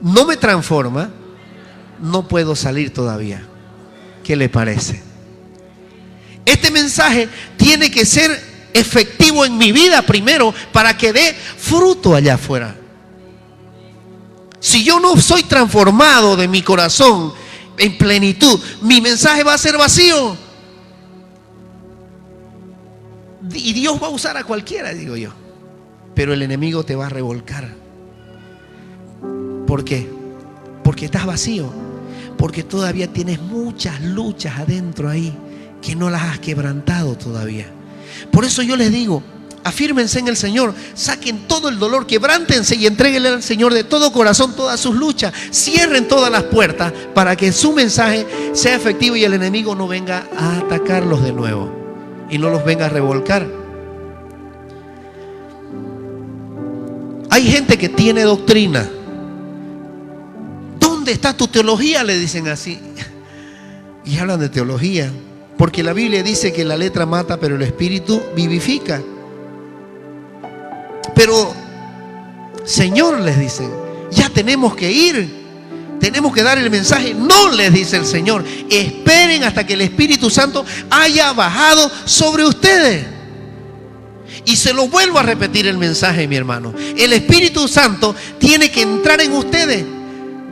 no me transforma, no puedo salir todavía. ¿Qué le parece? Este mensaje tiene que ser efectivo en mi vida primero, para que dé fruto allá afuera. Si yo no soy transformado de mi corazón en plenitud, mi mensaje va a ser vacío. Y Dios va a usar a cualquiera, digo yo, pero el enemigo te va a revolcar. ¿Por qué? Porque estás vacío, porque todavía tienes muchas luchas adentro ahí que no las has quebrantado todavía. Por eso yo les digo: afírmense en el Señor, saquen todo el dolor, quebrántense y entréguenle al Señor de todo corazón todas sus luchas. Cierren todas las puertas para que su mensaje sea efectivo y el enemigo no venga a atacarlos de nuevo y no los venga a revolcar. Hay gente que tiene doctrina. ¿Dónde está tu teología? Le dicen así. Y hablan de teología, porque la Biblia dice que la letra mata, pero el espíritu vivifica. Pero, Señor, les dicen, ya tenemos que ir, tenemos que dar el mensaje. No, les dice el Señor, esperen hasta que el Espíritu Santo haya bajado sobre ustedes. Y se lo vuelvo a repetir el mensaje, mi hermano. El Espíritu Santo tiene que entrar en ustedes.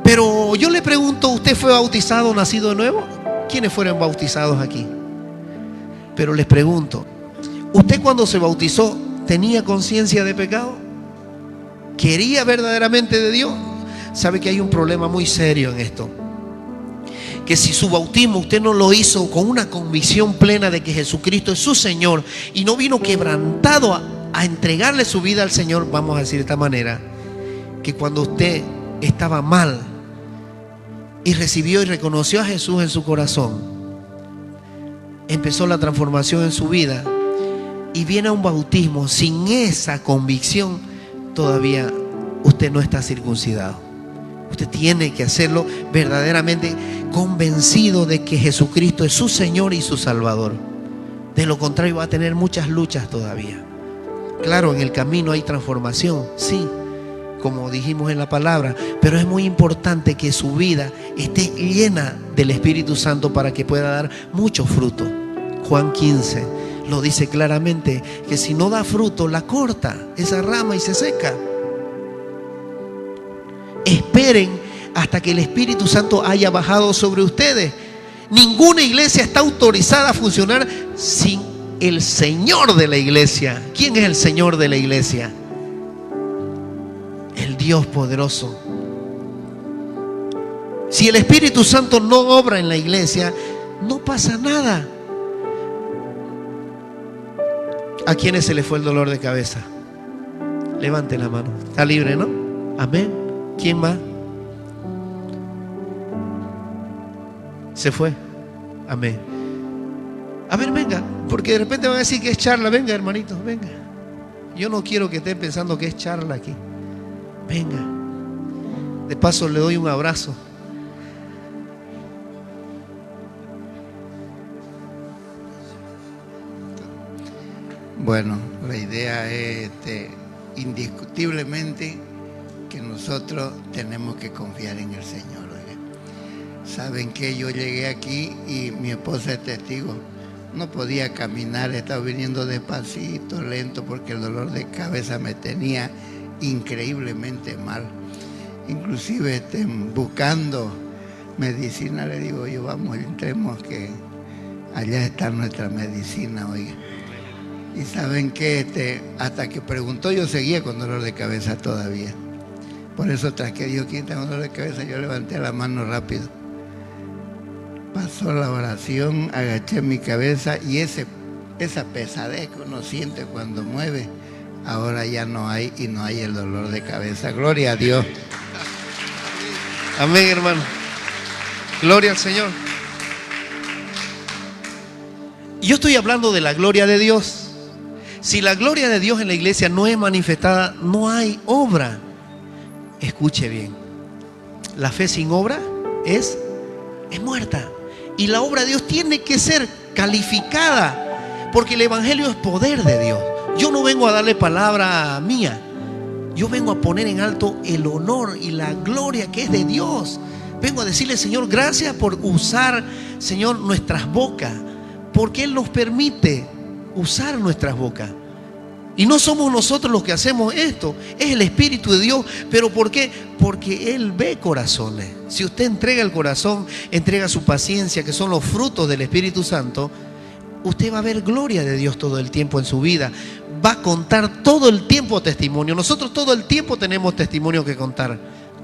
Pero yo le pregunto, ¿usted fue bautizado o nacido de nuevo? ¿Quiénes fueron bautizados aquí? Pero les pregunto, ¿usted cuando se bautizó tenía conciencia de pecado? ¿Quería verdaderamente de Dios? Sabe que hay un problema muy serio en esto. Que si su bautismo usted no lo hizo con una convicción plena de que Jesucristo es su Señor y no vino quebrantado a entregarle su vida al Señor, vamos a decir de esta manera, que cuando usted estaba mal y recibió y reconoció a Jesús en su corazón, empezó la transformación en su vida y viene a un bautismo sin esa convicción, todavía usted no está circuncidado. Usted tiene que hacerlo verdaderamente convencido de que Jesucristo es su Señor y su Salvador. De lo contrario va a tener muchas luchas todavía. Claro, en el camino hay transformación, sí, como dijimos en la palabra, pero es muy importante que su vida esté llena del Espíritu Santo para que pueda dar mucho fruto. Juan 15 lo dice claramente, que si no da fruto, la corta esa rama y se seca. Esperen hasta que el Espíritu Santo haya bajado sobre ustedes. Ninguna iglesia está autorizada a funcionar sin el Señor de la iglesia. ¿Quién es el Señor de la iglesia? El Dios poderoso. Si el Espíritu Santo no obra en la iglesia, no pasa nada. ¿A quiénes se le fue el dolor de cabeza? Levante la mano. Está libre, ¿no? Amén. ¿Quién más? Se fue. Amén. A ver, venga, porque de repente van a decir que es charla. Venga, hermanito, venga. Yo no quiero que estén pensando que es charla aquí. Venga. De paso le doy un abrazo. Bueno, la idea es indiscutiblemente que nosotros tenemos que confiar en el Señor. Saben que yo llegué aquí y mi esposa es testigo. No podía caminar, estaba viniendo despacito, lento, porque el dolor de cabeza me tenía increíblemente mal. Inclusive buscando medicina, le digo yo, vamos, entremos que allá está nuestra medicina, oiga. Y saben que hasta que preguntó yo seguía con dolor de cabeza todavía. Por eso tras que Dios quita un dolor de cabeza, yo levanté la mano rápido. Pasó la oración, agaché mi cabeza y esa pesadez que uno siente cuando mueve, ahora ya no hay, y no hay el dolor de cabeza. Gloria a Dios. Amén, hermano. Gloria al Señor. Yo estoy hablando de la gloria de Dios. Si la gloria de Dios en la iglesia no es manifestada, no hay obra. Escuche bien, la fe sin obra es muerta. Y la obra de Dios tiene que ser calificada, porque el evangelio es poder de Dios. Yo no vengo a darle palabra mía, yo vengo a poner en alto el honor y la gloria que es de Dios. Vengo a decirle, Señor, gracias por usar, Señor, nuestras bocas, porque Él nos permite usar nuestras bocas. Y no somos nosotros los que hacemos esto, es el Espíritu de Dios. ¿Pero por qué? Porque Él ve corazones. Si usted entrega el corazón, entrega su paciencia, que son los frutos del Espíritu Santo, usted va a ver gloria de Dios todo el tiempo en su vida. Va a contar todo el tiempo testimonio. Nosotros todo el tiempo tenemos testimonio que contar.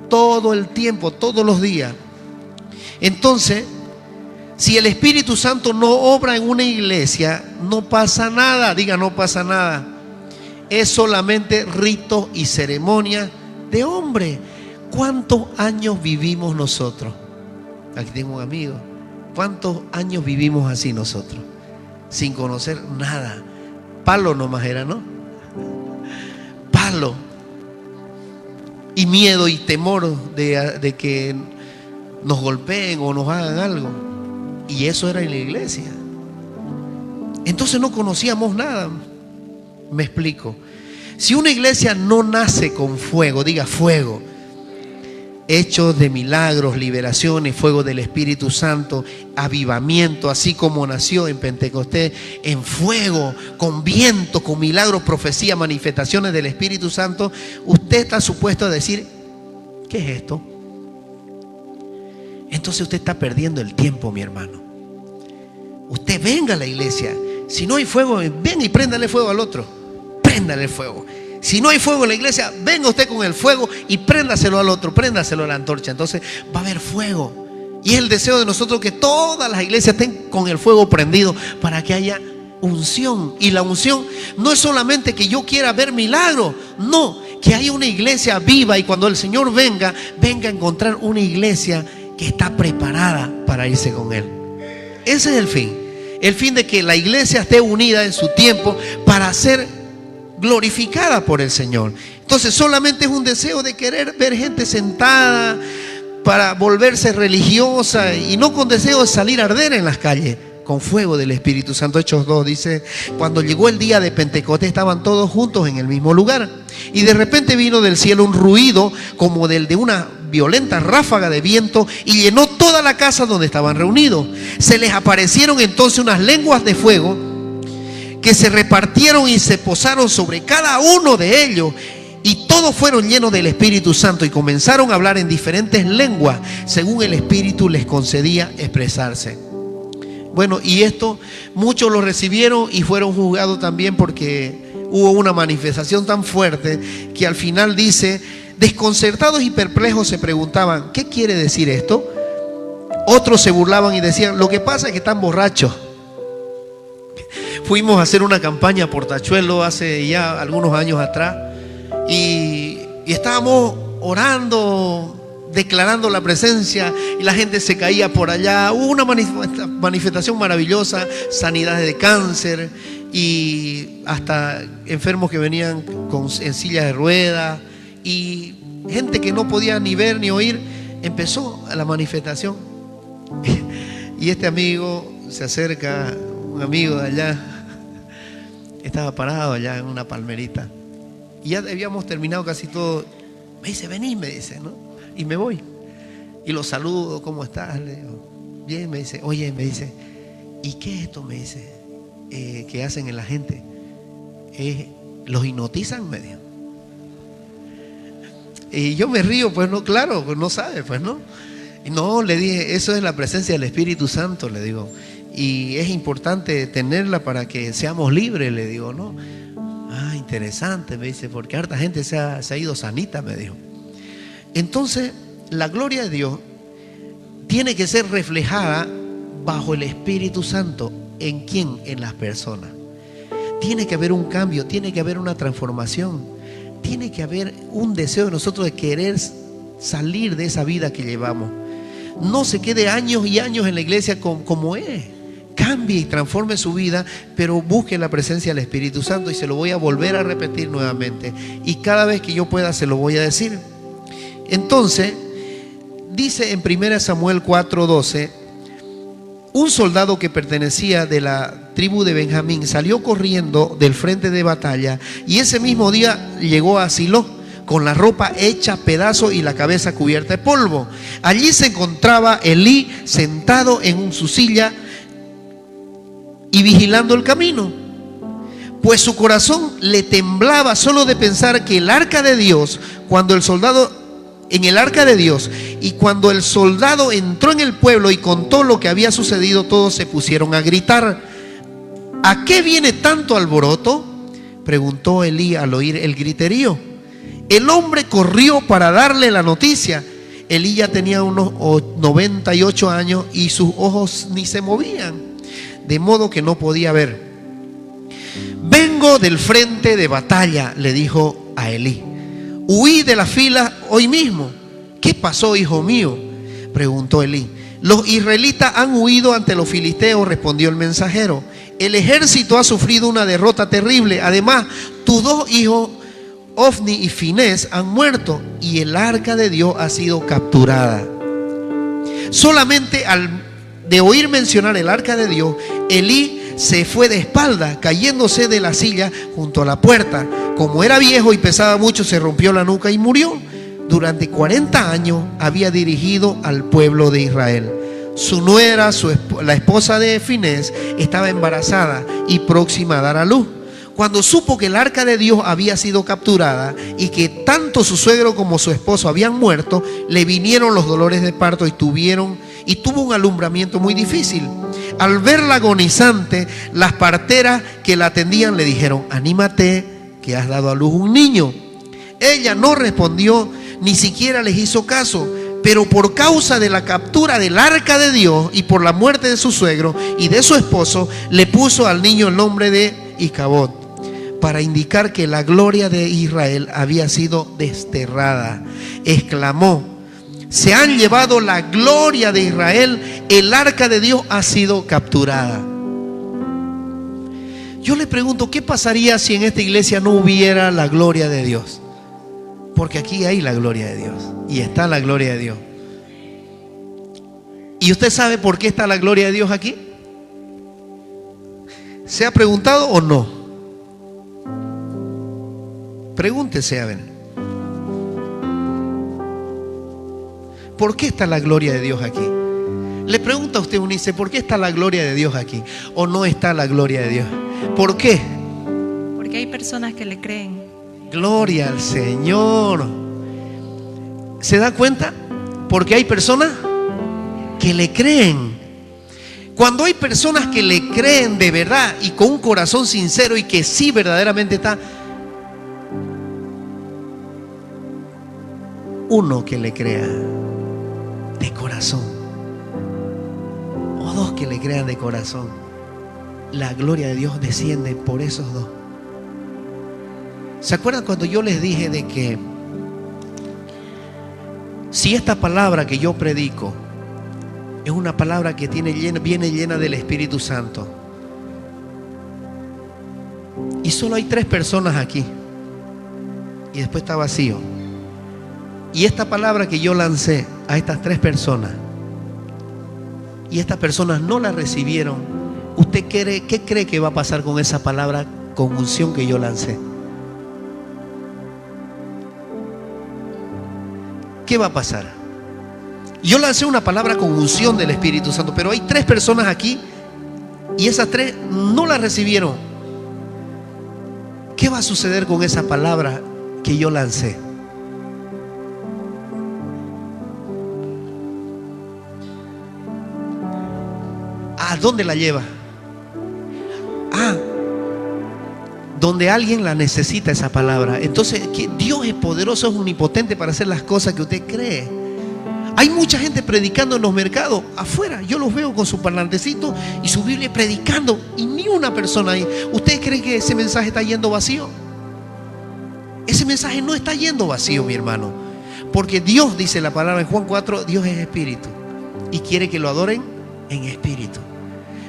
Todo el tiempo, todos los días. Entonces, si el Espíritu Santo no obra en una iglesia, no pasa nada. Diga, no pasa nada. Es solamente ritos y ceremonias de hombre. ¿Cuántos años vivimos nosotros? Aquí tengo un amigo. ¿Cuántos años vivimos así nosotros? Sin conocer nada. Palo nomás era, ¿no? Palo. Y miedo y temor de que nos golpeen o nos hagan algo. Y eso era en la iglesia. Entonces no conocíamos nada. Me explico. Si una iglesia no nace con fuego, diga fuego, hechos de milagros, liberaciones, fuego del Espíritu Santo, avivamiento, así como nació en Pentecostés, en fuego, con viento, con milagros, profecía, manifestaciones del Espíritu Santo, usted está supuesto a decir, ¿qué es esto? Entonces usted está perdiendo el tiempo, mi hermano. Usted venga a la iglesia. Si no hay fuego, venga y préndale fuego al otro. Préndale fuego. Si no hay fuego en la iglesia, venga usted con el fuego y préndaselo al otro, préndaselo a la antorcha. Entonces va a haber fuego. Y es el deseo de nosotros que todas las iglesias estén con el fuego prendido para que haya unción. Y la unción no es solamente que yo quiera ver milagros, no, que haya una iglesia viva y cuando el Señor venga a encontrar una iglesia que está preparada para irse con Él. Ese es el fin de que la iglesia esté unida en su tiempo para ser glorificada por el Señor. Entonces solamente es un deseo de querer ver gente sentada para volverse religiosa y no con deseo de salir a arder en las calles con fuego del Espíritu Santo. Hechos 2 dice, cuando llegó el día de Pentecostés estaban todos juntos en el mismo lugar y de repente vino del cielo un ruido como del de una violenta ráfaga de viento y llenó toda la casa donde estaban reunidos. Se les aparecieron entonces unas lenguas de fuego que se repartieron y se posaron sobre cada uno de ellos y todos fueron llenos del Espíritu Santo y comenzaron a hablar en diferentes lenguas según el Espíritu les concedía expresarse. Bueno, y esto muchos lo recibieron y fueron juzgados también porque hubo una manifestación tan fuerte que al final dice, desconcertados y perplejos se preguntaban, ¿qué quiere decir esto? Otros se burlaban y decían, lo que pasa es que están borrachos. Fuimos a hacer una campaña por Tachuelo hace ya algunos años atrás y estábamos orando, declarando la presencia y la gente se caía por allá. Hubo una manifestación maravillosa, sanidades de cáncer y hasta enfermos que venían en sillas de ruedas y gente que no podía ni ver ni oír. Empezó la manifestación y este amigo se acerca, un amigo de allá, estaba parado allá en una palmerita y ya habíamos terminado casi todo. Me dice, vení, me dice, ¿no? Y me voy y lo saludo, ¿cómo estás? Le digo, bien, me dice, oye, me dice, ¿y qué es esto? Me dice, que hacen en la gente, los hipnotizan, me dijo. Y yo me río, pues no, claro, pues no sabe, pues no. Y no, le dije, eso es la presencia del Espíritu Santo, le digo. Y es importante tenerla para que seamos libres, le digo, ¿no? Ah, interesante, me dice, porque harta gente se ha ido sanita, me dijo. Entonces, la gloria de Dios tiene que ser reflejada bajo el Espíritu Santo. ¿En quién? En las personas. Tiene que haber un cambio, tiene que haber una transformación, tiene que haber un deseo de nosotros de querer salir de esa vida que llevamos. No se quede años y años en la iglesia como es. Cambie y transforme su vida, pero busque la presencia del Espíritu Santo. Y se lo voy a volver a repetir nuevamente. Y cada vez que yo pueda se lo voy a decir. Entonces, dice en 1 Samuel 4:12, un soldado que pertenecía de la tribu de Benjamín salió corriendo del frente de batalla y ese mismo día llegó a Silo con la ropa hecha pedazos y la cabeza cubierta de polvo. Allí se encontraba Elí sentado en su silla y vigilando el camino, pues su corazón le temblaba solo de pensar que el arca de Dios, en el arca de Dios, y cuando el soldado entró en el pueblo y contó lo que había sucedido, todos se pusieron a gritar. ¿A qué viene tanto alboroto?, preguntó Elí al oír el griterío. El hombre corrió para darle la noticia. Elí ya tenía unos 98 años y sus ojos ni se movían, de modo que no podía ver. Vengo del frente de batalla, le dijo a Elí. Huí de la fila hoy mismo. ¿Qué pasó, hijo mío?, preguntó Elí. Los israelitas han huido ante los filisteos, respondió el mensajero. El ejército ha sufrido una derrota terrible. Además, tus dos hijos, Ofni y Finés, han muerto y el arca de Dios ha sido capturada. Solamente de oír mencionar el arca de Dios, Elí se fue de espaldas, cayéndose de la silla junto a la puerta. Como era viejo y pesaba mucho, se rompió la nuca y murió. durante 40 años había dirigido al pueblo de Israel. Su nuera, la esposa de Finés, estaba embarazada y próxima a dar a luz. Cuando supo que el arca de Dios había sido capturada y que tanto su suegro como su esposo habían muerto, le vinieron los dolores de parto y tuvo un alumbramiento muy difícil. Al verla agonizante, las parteras que la atendían le dijeron: anímate, que has dado a luz un niño. Ella no respondió, ni siquiera les hizo caso. Pero por causa de la captura del arca de Dios y por la muerte de su suegro y de su esposo, le puso al niño el nombre de Icabod, para indicar que la gloria de Israel había sido desterrada. Exclamó: se han llevado la gloria de Israel, el arca de Dios ha sido capturada. Yo le pregunto, ¿qué pasaría si en esta iglesia no hubiera la gloria de Dios? Porque aquí hay la gloria de Dios y está la gloria de Dios. ¿Y usted sabe por qué está la gloria de Dios aquí? ¿Se ha preguntado o no? Pregúntese, a ver. ¿Por qué está la gloria de Dios aquí? Le pregunta a usted, Unice, ¿por qué está la gloria de Dios aquí? ¿O no está la gloria de Dios? ¿Por qué? Porque hay personas que le creen. Gloria al Señor. ¿Se da cuenta? Porque hay personas que le creen. Cuando hay personas que le creen de verdad y con un corazón sincero y que sí verdaderamente está, uno que le crea de corazón o dos que le crean de corazón, la gloria de Dios desciende por esos dos. ¿Se acuerdan cuando yo les dije de que si esta palabra que yo predico es una palabra que viene llena del Espíritu Santo, y solo hay 3 personas aquí y después está vacío, y esta palabra que yo lancé a estas 3 personas y estas personas no la recibieron, ¿usted qué cree que va a pasar con esa palabra con unción que yo lancé? ¿Qué va a pasar? Yo lancé una palabra con unción del Espíritu Santo, pero hay 3 personas aquí y esas 3 no la recibieron. ¿Qué va a suceder con esa palabra que yo lancé? ¿A dónde la lleva? Donde alguien la necesita esa palabra. Entonces, que Dios es poderoso, es omnipotente para hacer las cosas que usted cree. Hay mucha gente predicando en los mercados afuera. Yo los veo con su parlantecito y su Biblia predicando y ni una persona ahí. ¿Usted cree que ese mensaje está yendo vacío? Ese mensaje no está yendo vacío, mi hermano. Porque Dios, dice la palabra en Juan 4, Dios es espíritu y quiere que lo adoren en espíritu.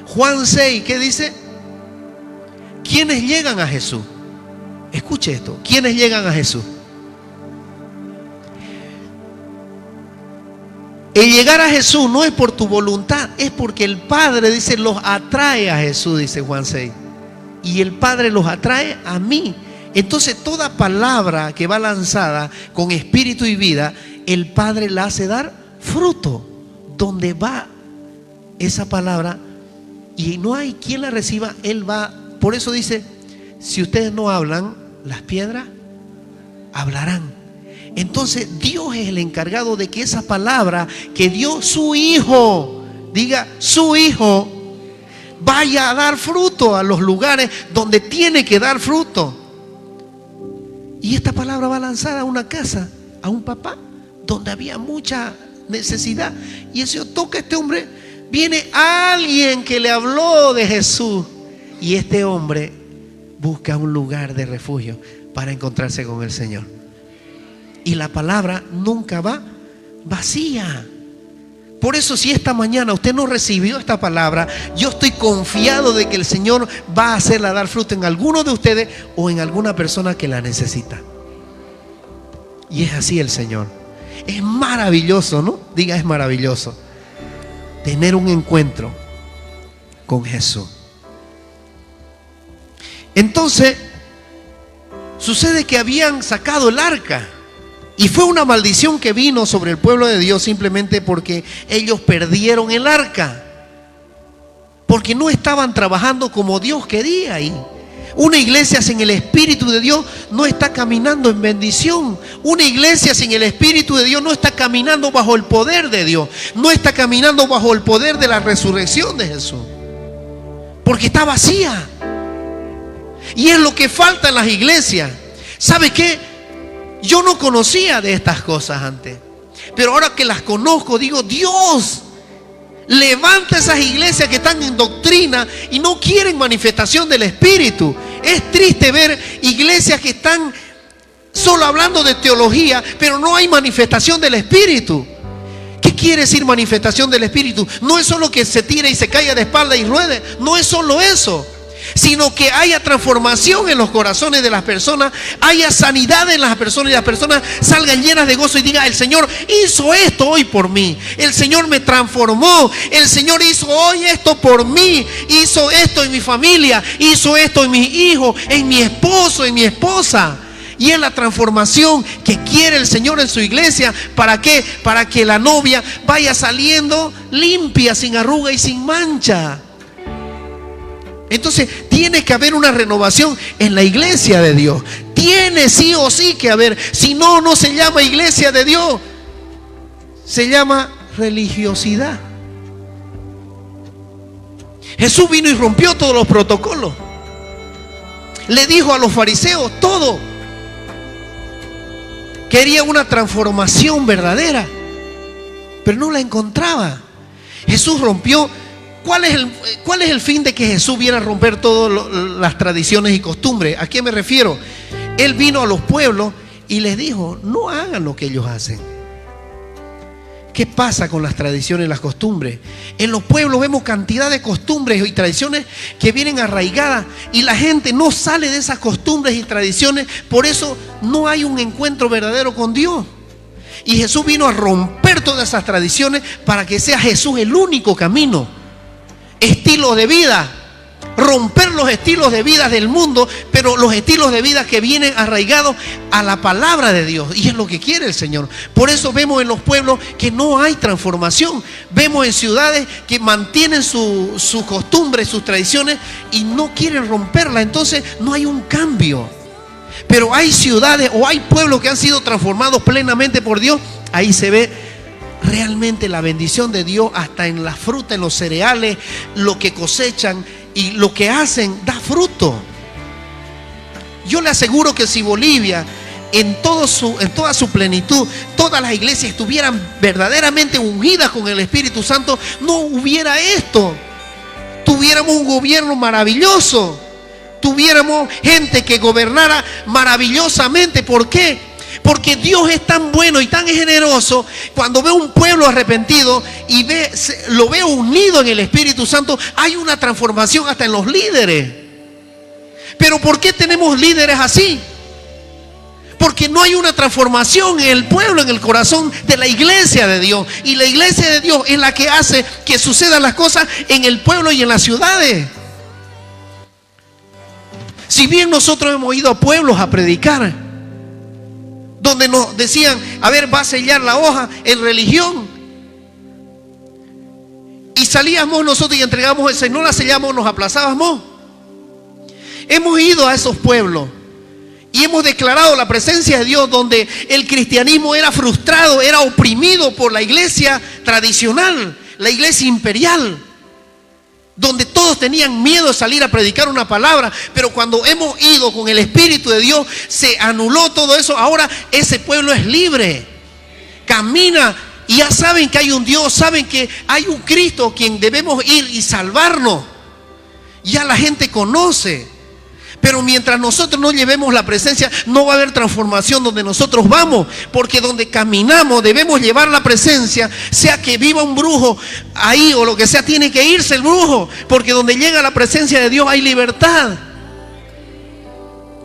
Juan 6, ¿qué dice? ¿Quiénes llegan a Jesús? Escuche esto. ¿Quiénes llegan a Jesús? El llegar a Jesús no es por tu voluntad, es porque el Padre, dice, los atrae a Jesús, dice Juan 6. Y el Padre los atrae a mí. Entonces toda palabra que va lanzada con espíritu y vida, el Padre la hace dar fruto. Donde va esa palabra y no hay quien la reciba, Él va. Por eso dice, si ustedes no hablan, las piedras hablarán. Entonces Dios es el encargado de que esa palabra que dio su Hijo, diga su Hijo, vaya a dar fruto a los lugares donde tiene que dar fruto. Y esta palabra va lanzada a una casa, a un papá, donde había mucha necesidad. Y el Señor toca a este hombre, viene alguien que le habló de Jesús. Y este hombre busca un lugar de refugio para encontrarse con el Señor. Y la palabra nunca va vacía. Por eso, si esta mañana usted no recibió esta palabra, yo estoy confiado de que el Señor va a hacerla dar fruto en alguno de ustedes o en alguna persona que la necesita. Y es así el Señor. Es maravilloso, ¿no? Diga, es maravilloso tener un encuentro con Jesús. Entonces, sucede que habían sacado el arca Y fue una maldición que vino sobre el pueblo de Dios simplemente porque ellos perdieron el arca. Porque no estaban trabajando como Dios quería ahí. Una iglesia sin el Espíritu de Dios no está caminando en bendición. Una iglesia sin el Espíritu de Dios no está caminando bajo el poder de Dios. No está caminando bajo el poder de la resurrección de Jesús. Porque está vacía. Y es lo que falta en las iglesias. ¿Sabe qué? Yo no conocía de estas cosas antes. Pero ahora que las conozco, digo, Dios, levanta esas iglesias que están en doctrina y no quieren manifestación del Espíritu. Es triste ver iglesias que están solo hablando de teología, pero no hay manifestación del Espíritu. ¿Qué quiere decir manifestación del Espíritu? No es solo que se tire y se caiga de espalda y ruede. No es solo eso, sino que haya transformación en los corazones de las personas, haya sanidad en las personas y las personas salgan llenas de gozo y digan: el Señor hizo esto hoy por mí, el Señor me transformó, el Señor hizo hoy esto por mí, hizo esto en mi familia, hizo esto en mis hijos, en mi esposo, en mi esposa. Y es la transformación que quiere el Señor en su iglesia. ¿Para qué? Para que la novia vaya saliendo limpia, sin arruga y sin mancha. Entonces tiene que haber una renovación en la iglesia de Dios. Tiene sí o sí que haber. Si no, no se llama iglesia de Dios, se llama religiosidad. Jesús vino y rompió todos los protocolos. Le dijo a los fariseos todo. Quería una transformación verdadera, pero no la encontraba. Jesús rompió. ¿Cuál es el fin de que Jesús viera a romper todas las tradiciones y costumbres? ¿A qué me refiero? Él vino a los pueblos y les dijo: no hagan lo que ellos hacen. ¿Qué pasa con las tradiciones y las costumbres? En los pueblos vemos cantidad de costumbres y tradiciones que vienen arraigadas y la gente no sale de esas costumbres y tradiciones. Por eso no hay un encuentro verdadero con Dios. Y Jesús vino a romper todas esas tradiciones para que sea Jesús el único camino. Estilo de vida, romper los estilos de vida del mundo, pero los estilos de vida que vienen arraigados a la palabra de Dios. Y es lo que quiere el Señor. Por eso vemos en los pueblos que no hay transformación. Vemos en ciudades que mantienen sus costumbres, sus tradiciones y no quieren romperla. Entonces no hay un cambio. Pero hay ciudades o hay pueblos que han sido transformados plenamente por Dios. Ahí se ve realmente la bendición de Dios, hasta en la fruta, en los cereales, lo que cosechan y lo que hacen da fruto. Yo le aseguro que si Bolivia en toda su plenitud, todas las iglesias estuvieran verdaderamente ungidas con el Espíritu Santo, no hubiera esto. Tuviéramos un gobierno maravilloso, tuviéramos gente que gobernara maravillosamente. ¿Por qué? Porque Dios es tan bueno y tan generoso. Cuando ve un pueblo arrepentido y lo ve unido en el Espíritu Santo, hay una transformación hasta en los líderes. Pero ¿por qué tenemos líderes así? Porque no hay una transformación en el pueblo, en el corazón de la iglesia de Dios. Y la iglesia de Dios es la que hace que sucedan las cosas en el pueblo y en las ciudades. Si bien nosotros hemos ido a pueblos a predicar, donde nos decían: a ver, va a sellar la hoja en religión, y salíamos nosotros y entregamos el sello, no la sellamos, nos aplazábamos. Hemos ido a esos pueblos y hemos declarado la presencia de Dios, donde el cristianismo era frustrado, era oprimido por la iglesia tradicional, la iglesia imperial, donde todos tenían miedo de salir a predicar una palabra. Pero cuando hemos ido con el Espíritu de Dios, se anuló todo eso. Ahora ese pueblo es libre, camina y ya saben que hay un Dios, saben que hay un Cristo quien debemos ir y salvarnos. Ya la gente conoce. Pero mientras nosotros no llevemos la presencia, no va a haber transformación donde nosotros vamos. Porque donde caminamos debemos llevar la presencia. Sea que viva un brujo ahí o lo que sea, tiene que irse el brujo. Porque donde llega la presencia de Dios hay libertad.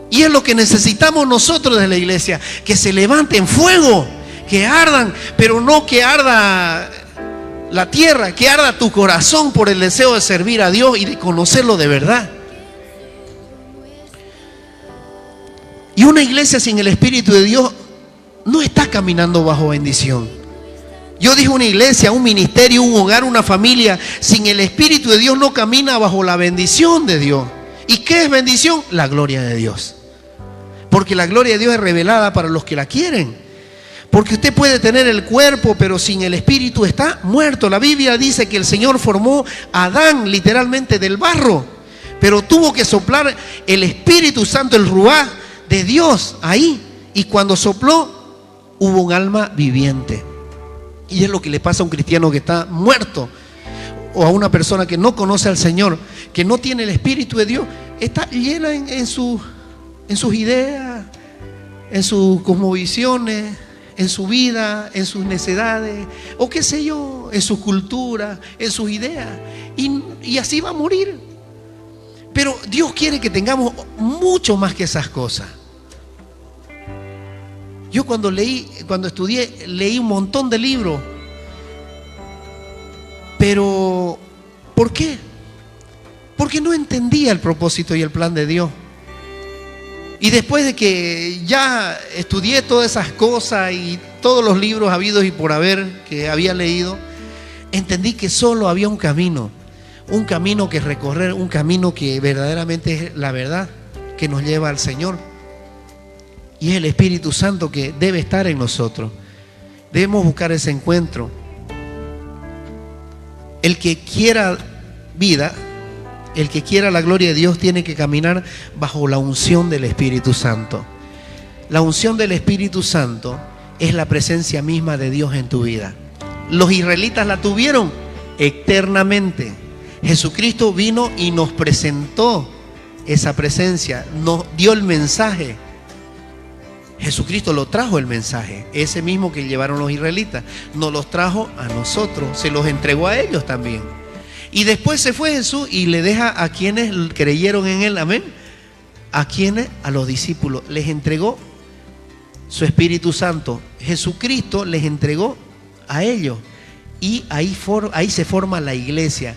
Y es lo que necesitamos nosotros de la iglesia. Que se levanten fuego, que ardan, pero no que arda la tierra, que arda tu corazón por el deseo de servir a Dios y de conocerlo de verdad. Y una iglesia sin el Espíritu de Dios no está caminando bajo bendición. Yo dije una iglesia, un ministerio, un hogar, una familia sin el Espíritu de Dios no camina bajo la bendición de Dios. ¿Y qué es bendición? La gloria de Dios. Porque la gloria de Dios es revelada para los que la quieren. Porque usted puede tener el cuerpo, pero sin el Espíritu está muerto. La Biblia dice que el Señor formó a Adán literalmente del barro, pero tuvo que soplar el Espíritu Santo, el Ruaj de Dios ahí. Y cuando sopló, hubo un alma viviente. Y es lo que le pasa a un cristiano que está muerto, o a una persona que no conoce al Señor, que no tiene el Espíritu de Dios. Está llena en sus ideas, en sus cosmovisiones, en su vida, en sus necesidades, o qué sé yo, en su cultura, en sus ideas. Y así va a morir. Pero Dios quiere que tengamos mucho más que esas cosas. Yo cuando estudié, leí un montón de libros. Pero, ¿por qué? Porque no entendía el propósito y el plan de Dios. Y después de que ya estudié todas esas cosas y todos los libros habidos y por haber que había leído, entendí que solo había un camino que recorrer, un camino que verdaderamente es la verdad, que nos lleva al Señor. Y es el Espíritu Santo que debe estar en nosotros. Debemos buscar ese encuentro. El que quiera vida, el que quiera la gloria de Dios, tiene que caminar bajo la unción del Espíritu Santo. La unción del Espíritu Santo es la presencia misma de Dios en tu vida. Los israelitas la tuvieron eternamente. Jesucristo vino y nos presentó esa presencia, nos dio el mensaje. Jesucristo lo trajo el mensaje, ese mismo que llevaron los israelitas, nos los trajo a nosotros, se los entregó a ellos también. Y después se fue Jesús y le deja a quienes creyeron en él, amén, a quienes, a los discípulos, les entregó su Espíritu Santo. Jesucristo les entregó a ellos y ahí se forma la iglesia.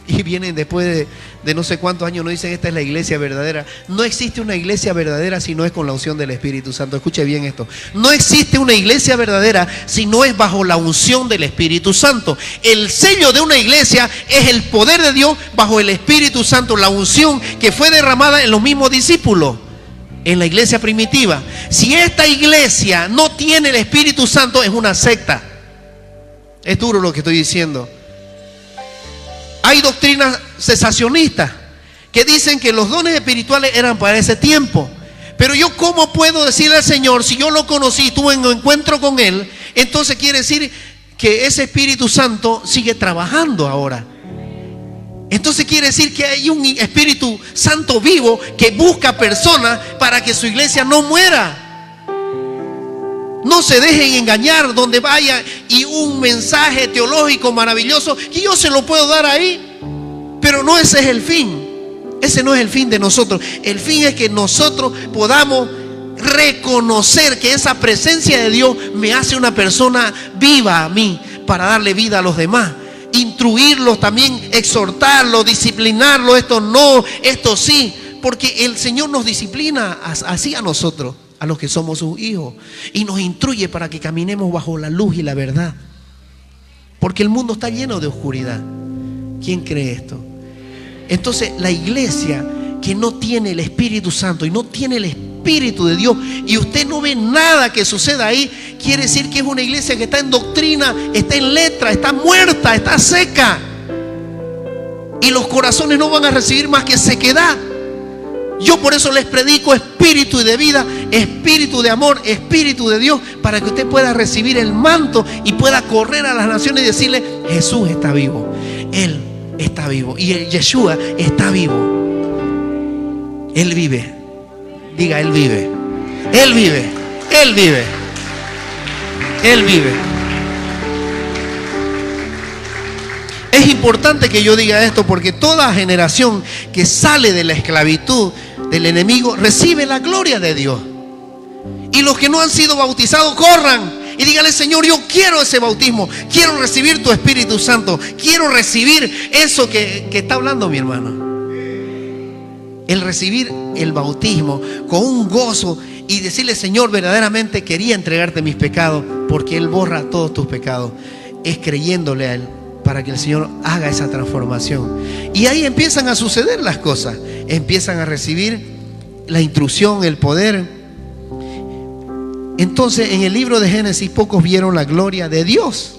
Y vienen después de no sé cuántos años, nos dicen: esta es la iglesia verdadera. No existe una iglesia verdadera si no es con la unción del Espíritu Santo. Escuche bien esto. No existe una iglesia verdadera si no es bajo la unción del Espíritu Santo. El sello de una iglesia es el poder de Dios bajo el Espíritu Santo, la unción que fue derramada en los mismos discípulos, en la iglesia primitiva. Si esta iglesia no tiene el Espíritu Santo, es una secta. Es duro lo que estoy diciendo. Hay doctrinas cesacionistas que dicen que los dones espirituales eran para ese tiempo. Pero yo, ¿cómo puedo decirle al Señor, si yo lo conocí, tuve un encuentro con Él? Entonces quiere decir que ese Espíritu Santo sigue trabajando ahora. Entonces quiere decir que hay un Espíritu Santo vivo que busca personas para que su iglesia no muera. No se dejen engañar donde vaya y un mensaje teológico maravilloso que yo se lo puedo dar ahí, pero no ese es el fin. Ese no es el fin de nosotros. El fin es que nosotros podamos reconocer que esa presencia de Dios me hace una persona viva a mí para darle vida a los demás. Instruirlos también, exhortarlos, disciplinarlos. Esto no, esto sí, porque el Señor nos disciplina así a nosotros, a los que somos sus hijos, y nos instruye para que caminemos bajo la luz y la verdad, porque el mundo está lleno de oscuridad. ¿Quién cree esto? Entonces la iglesia que no tiene el Espíritu Santo y no tiene el Espíritu de Dios, y usted no ve nada que suceda ahí, quiere decir que es una iglesia que está en doctrina, está en letra, está muerta, está seca, y los corazones no van a recibir más que sequedad. Yo por eso les predico espíritu de vida, espíritu de amor, espíritu de Dios, para que usted pueda recibir el manto y pueda correr a las naciones y decirle: Jesús está vivo, Él está vivo, y el Yeshua está vivo. Él vive. Diga: Él vive. Él vive. Él vive. Él vive. Es importante que yo diga esto, porque toda generación que sale de la esclavitud del enemigo recibe la gloria de Dios. Y los que no han sido bautizados, corran y díganle: Señor, yo quiero ese bautismo, quiero recibir tu Espíritu Santo, quiero recibir eso que está hablando mi hermano. El recibir el bautismo con un gozo y decirle: Señor, verdaderamente quería entregarte mis pecados, porque Él borra todos tus pecados. Es creyéndole a Él para que el Señor haga esa transformación. Y ahí empiezan a suceder las cosas. Empiezan a recibir la instrucción, el poder. Entonces, en el libro de Génesis pocos vieron la gloria de Dios,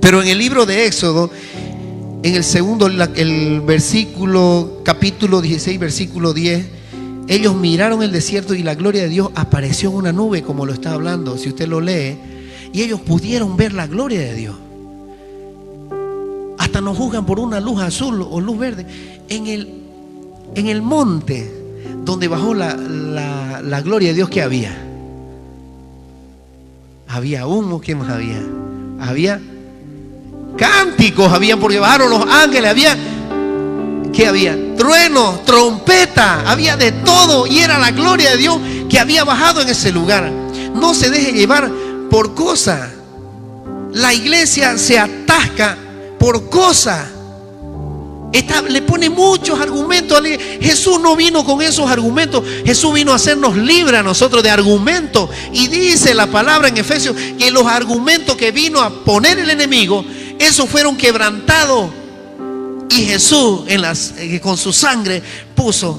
pero en el libro de Éxodo, en el segundo, el versículo, capítulo 16, versículo 10, ellos miraron el desierto y la gloria de Dios apareció en una nube, como lo está hablando, si usted lo lee, y ellos pudieron ver la gloria de Dios. Hasta nos juzgan por una luz azul o luz verde. En el monte donde bajó la gloria de Dios, ¿qué había? Había humo. ¿Qué más había? Había cánticos, habían, porque bajaron los ángeles, había, ¿qué había? Truenos, trompeta, había de todo, y era la gloria de Dios que había bajado en ese lugar. No se deje llevar por cosas. La iglesia se atasca por cosas. Le pone muchos argumentos. Jesús no vino con esos argumentos. Jesús vino a hacernos libres a nosotros de argumentos. Y dice la palabra en Efesios que los argumentos que vino a poner el enemigo, esos fueron quebrantados. Y Jesús con su sangre puso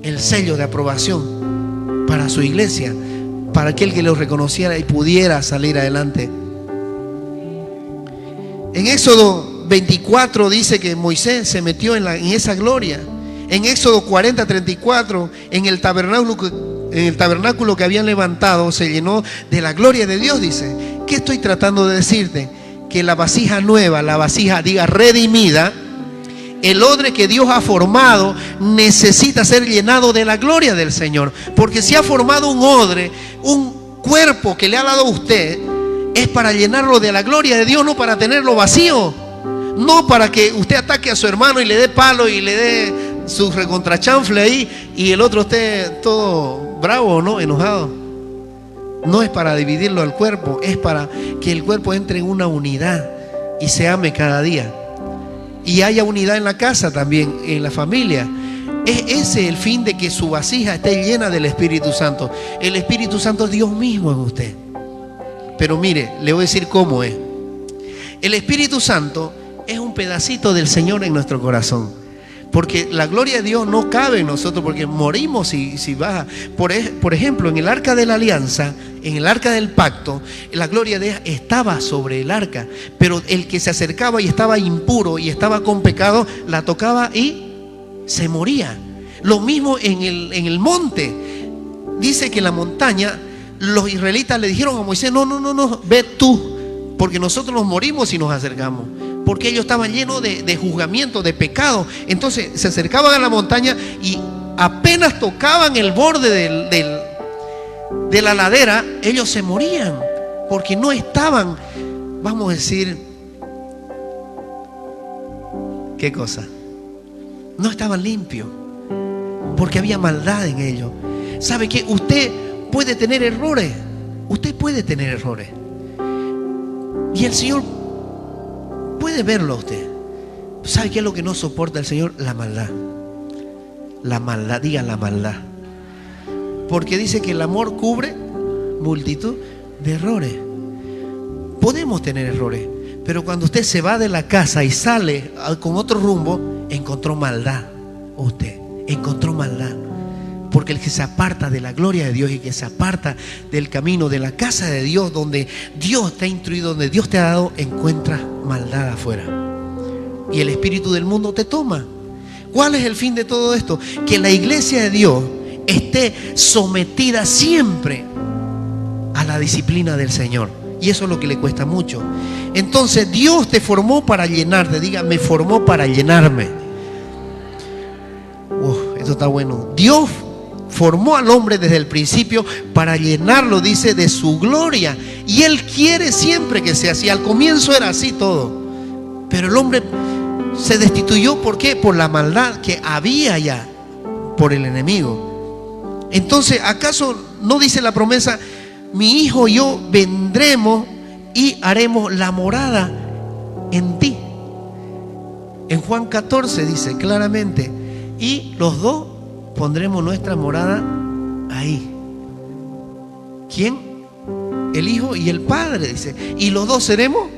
el sello de aprobación para su iglesia, para aquel que lo reconociera y pudiera salir adelante. En Éxodo 24 dice que Moisés se metió en esa gloria. En Éxodo 40:34, en el tabernáculo que habían levantado, se llenó de la gloria de Dios. Dice: ¿qué estoy tratando de decirte? Que la vasija nueva, la vasija, diga, redimida, el odre que Dios ha formado, necesita ser llenado de la gloria del Señor. Porque si ha formado un odre, un cuerpo que le ha dado a usted, es para llenarlo de la gloria de Dios, no para tenerlo vacío. No para que usted ataque a su hermano y le dé palo y le dé su recontrachanfle ahí y el otro esté todo bravo, ¿no? Enojado. No es para dividirlo al cuerpo, es para que el cuerpo entre en una unidad y se ame cada día. Y haya unidad en la casa también, en la familia. Es ese el fin, de que su vasija esté llena del Espíritu Santo. El Espíritu Santo es Dios mismo en usted. Pero mire, le voy a decir cómo es. El Espíritu Santo es un pedacito del Señor en nuestro corazón. Porque la gloria de Dios no cabe en nosotros, porque morimos si baja. Por ejemplo, en el arca de la alianza, en el arca del pacto, la gloria de Dios estaba sobre el arca. Pero el que se acercaba y estaba impuro y estaba con pecado, la tocaba y se moría. Lo mismo en el monte. Dice que en la montaña los israelitas le dijeron a Moisés: no, ve tú, porque nosotros nos morimos si nos acercamos. Porque ellos estaban llenos de juzgamiento, de pecado. Entonces se acercaban a la montaña y apenas tocaban el borde de la ladera, ellos se morían, porque no estaban, vamos a decir, ¿qué cosa? No estaban limpios, porque había maldad en ellos. ¿Sabe qué? Usted puede tener errores. Usted puede tener errores. Y el Señor puede verlo a usted. ¿Sabe qué es lo que no soporta el Señor? La maldad. La maldad, diga la maldad. Porque dice que el amor cubre multitud de errores. Podemos tener errores, pero cuando usted se va de la casa y sale con otro rumbo, encontró maldad. Usted encontró maldad. Porque el que se aparta de la gloria de Dios y que se aparta del camino de la casa de Dios, donde Dios te ha instruido, donde Dios te ha dado, encuentras maldad afuera. Y el espíritu del mundo te toma. ¿Cuál es el fin de todo esto? Que la iglesia de Dios esté sometida siempre a la disciplina del Señor. Y eso es lo que le cuesta mucho. Entonces Dios te formó para llenarte. Diga, me formó para llenarme. Esto está bueno. Dios formó al hombre desde el principio para llenarlo, dice, de su gloria. Y Él quiere siempre que sea así. Al comienzo era así todo. Pero el hombre se destituyó. ¿Por qué? Por la maldad que había ya, por el enemigo. Entonces, ¿acaso no dice la promesa: mi hijo y yo vendremos y haremos la morada en ti? En Juan 14 dice claramente: y los dos pondremos nuestra morada ahí. ¿Quién? El Hijo y el Padre, dice. Y los dos seremos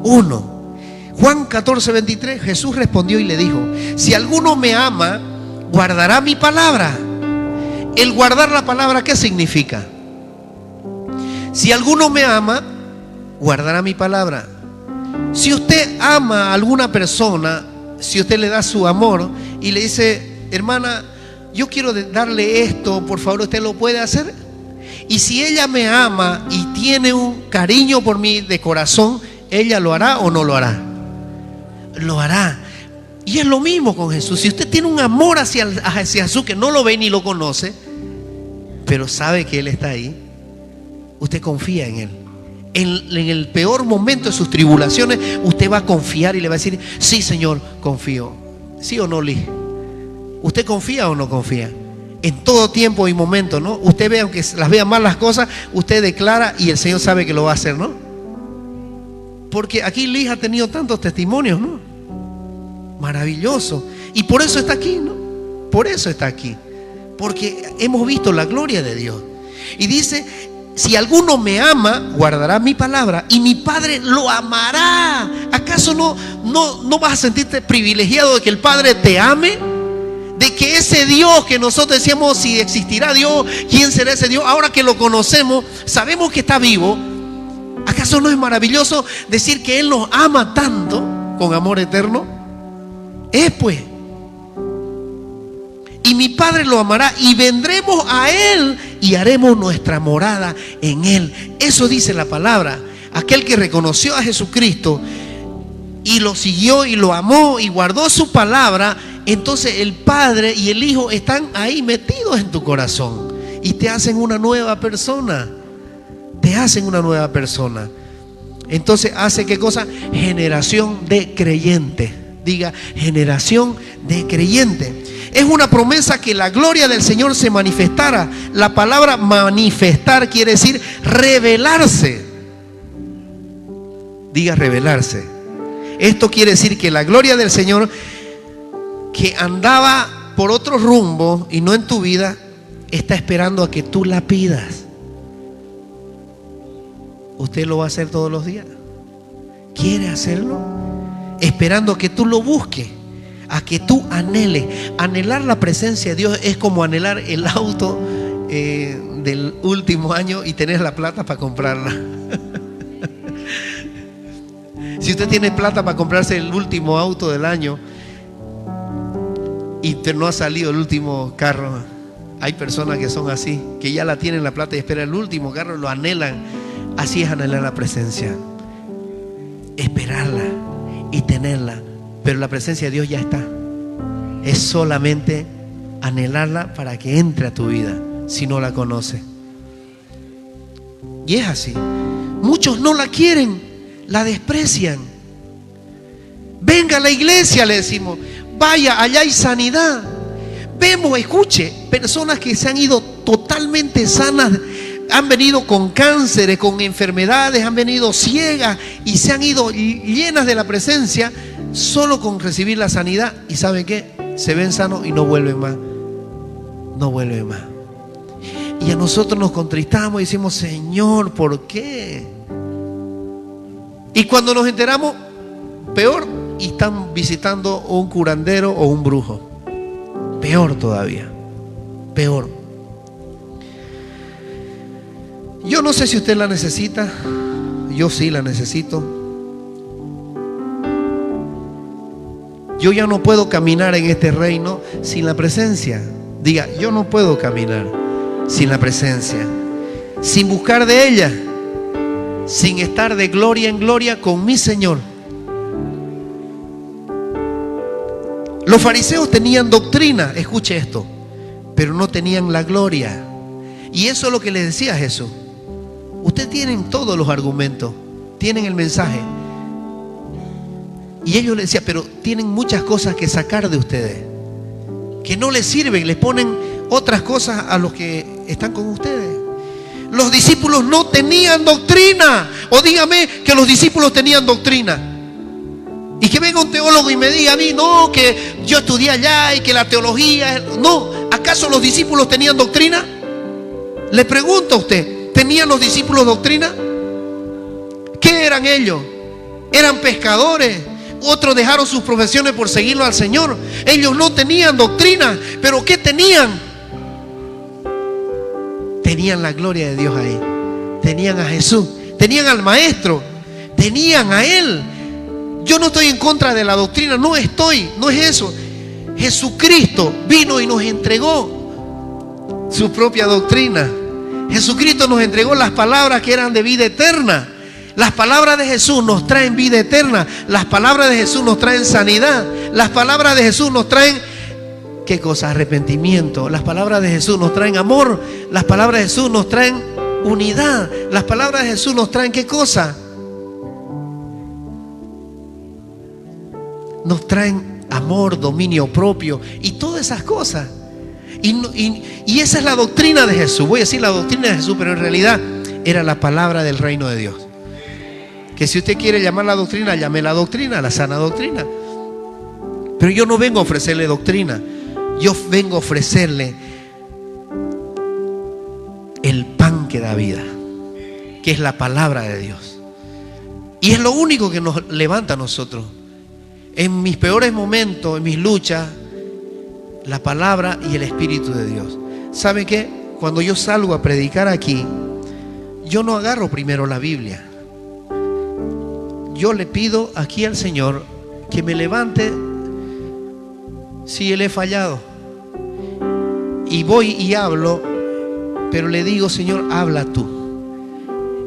uno. Juan 14:23, Jesús respondió y le dijo: si alguno me ama, guardará mi palabra. El guardar la palabra, ¿qué significa? Si alguno me ama, guardará mi palabra. Si usted ama a alguna persona, si usted le da su amor y le dice: hermana, yo quiero darle esto, por favor, ¿usted lo puede hacer? Y si ella me ama y tiene un cariño por mí de corazón, ¿ella lo hará o no lo hará? Lo hará. Y es lo mismo con Jesús. Si usted tiene un amor hacia Jesús que no lo ve ni lo conoce, pero sabe que Él está ahí, usted confía en Él. En el peor momento de sus tribulaciones, usted va a confiar y le va a decir: sí, Señor, confío. ¿Sí o no, Liz? ¿Usted confía o no confía? En todo tiempo y momento, ¿no? Usted ve, aunque las vea mal las cosas, usted declara y el Señor sabe que lo va a hacer, ¿no? Porque aquí Liz ha tenido tantos testimonios, ¿no? Maravilloso. Y por eso está aquí, ¿no? Por eso está aquí. Porque hemos visto la gloria de Dios. Y dice: si alguno me ama, guardará mi palabra y mi Padre lo amará. ¿Acaso no vas a sentirte privilegiado de que el Padre te ame? De que ese Dios que nosotros decíamos, si existirá Dios, ¿quién será ese Dios? Ahora que lo conocemos, sabemos que está vivo. ¿Acaso no es maravilloso decir que Él nos ama tanto, con amor eterno? Es pues. Y mi Padre lo amará y vendremos a Él y haremos nuestra morada en Él. Eso dice la palabra. Aquel que reconoció a Jesucristo y lo siguió y lo amó y guardó su palabra, entonces el Padre y el Hijo están ahí metidos en tu corazón y te hacen una nueva persona. Te hacen una nueva persona. Entonces hace ¿qué cosa? Generación de creyentes. Diga: generación de creyentes. Es una promesa que la gloria del Señor se manifestara. La palabra manifestar quiere decir revelarse. Diga: revelarse. Esto quiere decir que la gloria del Señor, que andaba por otro rumbo y no en tu vida, está esperando a que tú la pidas. ¿Usted lo va a hacer todos los días? ¿Quiere hacerlo? Esperando a que tú lo busques, a que tú anheles. Anhelar la presencia de Dios es como anhelar el auto del último año y tener la plata para comprarla. Si usted tiene plata para comprarse el último auto del año y no ha salido el último carro, hay personas que son así, que ya la tienen la plata y esperan el último carro, lo anhelan. Así es anhelar la presencia, esperarla y tenerla. Pero la presencia de Dios ya está. Es solamente anhelarla para que entre a tu vida, si no la conoces. Y es así. Muchos no la quieren, la desprecian. Venga a la iglesia, le decimos. Vaya, allá hay sanidad. Vemos, escuche, personas que se han ido totalmente sanas, han venido con cánceres, con enfermedades, han venido ciegas y se han ido llenas de la presencia solo con recibir la sanidad. ¿Y saben qué? Se ven sanos y no vuelven más. No vuelven más. Y a nosotros nos contristamos y decimos: Señor, ¿por qué? Y cuando nos enteramos, peor, y están visitando un curandero o un brujo. Peor todavía. Peor. Yo no sé si usted la necesita. Yo sí la necesito. Yo ya no puedo caminar en este reino sin la presencia. Diga: yo no puedo caminar sin la presencia, sin buscar de ella, sin estar de gloria en gloria con mi Señor. Los fariseos tenían doctrina, escuche esto, pero no tenían la gloria. Y eso es lo que les decía Jesús. Ustedes tienen todos los argumentos, tienen el mensaje. Y ellos le decían: pero tienen muchas cosas que sacar de ustedes, que no les sirven, les ponen otras cosas a los que están con ustedes. Los discípulos no tenían doctrina. O dígame que los discípulos tenían doctrina. Y que venga un teólogo y me diga a mí: no, que yo estudié allá y que la teología... No, ¿acaso los discípulos tenían doctrina? Le pregunto a usted, ¿tenían los discípulos doctrina? ¿Qué eran ellos? ¿Eran pescadores? Otros dejaron sus profesiones por seguirlo al Señor. Ellos no tenían doctrina, pero ¿qué tenían? Tenían la gloria de Dios ahí. Tenían a Jesús, tenían al Maestro, tenían a Él. Yo no estoy en contra de la doctrina, no es eso. Jesucristo vino y nos entregó su propia doctrina. Jesucristo nos entregó las palabras que eran de vida eterna. Las palabras de Jesús nos traen vida eterna. Las palabras de Jesús nos traen sanidad. Las palabras de Jesús nos traen, ¿qué cosa? Arrepentimiento. Las palabras de Jesús nos traen amor. Las palabras de Jesús nos traen unidad. Las palabras de Jesús nos traen, ¿qué cosa? Nos traen amor, dominio propio y todas esas cosas. Y esa es la doctrina de Jesús. Voy a decir la doctrina de Jesús, pero en realidad era la palabra del reino de Dios. Que si usted quiere llamar la doctrina, llame la doctrina, la sana doctrina. Pero yo no vengo a ofrecerle doctrina. Yo vengo a ofrecerle el pan que da vida, que es la palabra de Dios. Y es lo único que nos levanta a nosotros. En mis peores momentos, en mis luchas, la palabra y el Espíritu de Dios. ¿Sabe qué? Cuando yo salgo a predicar aquí, yo no agarro primero la Biblia. Yo le pido aquí al Señor que me levante si Él he fallado. Y voy y hablo, pero le digo, Señor, habla tú.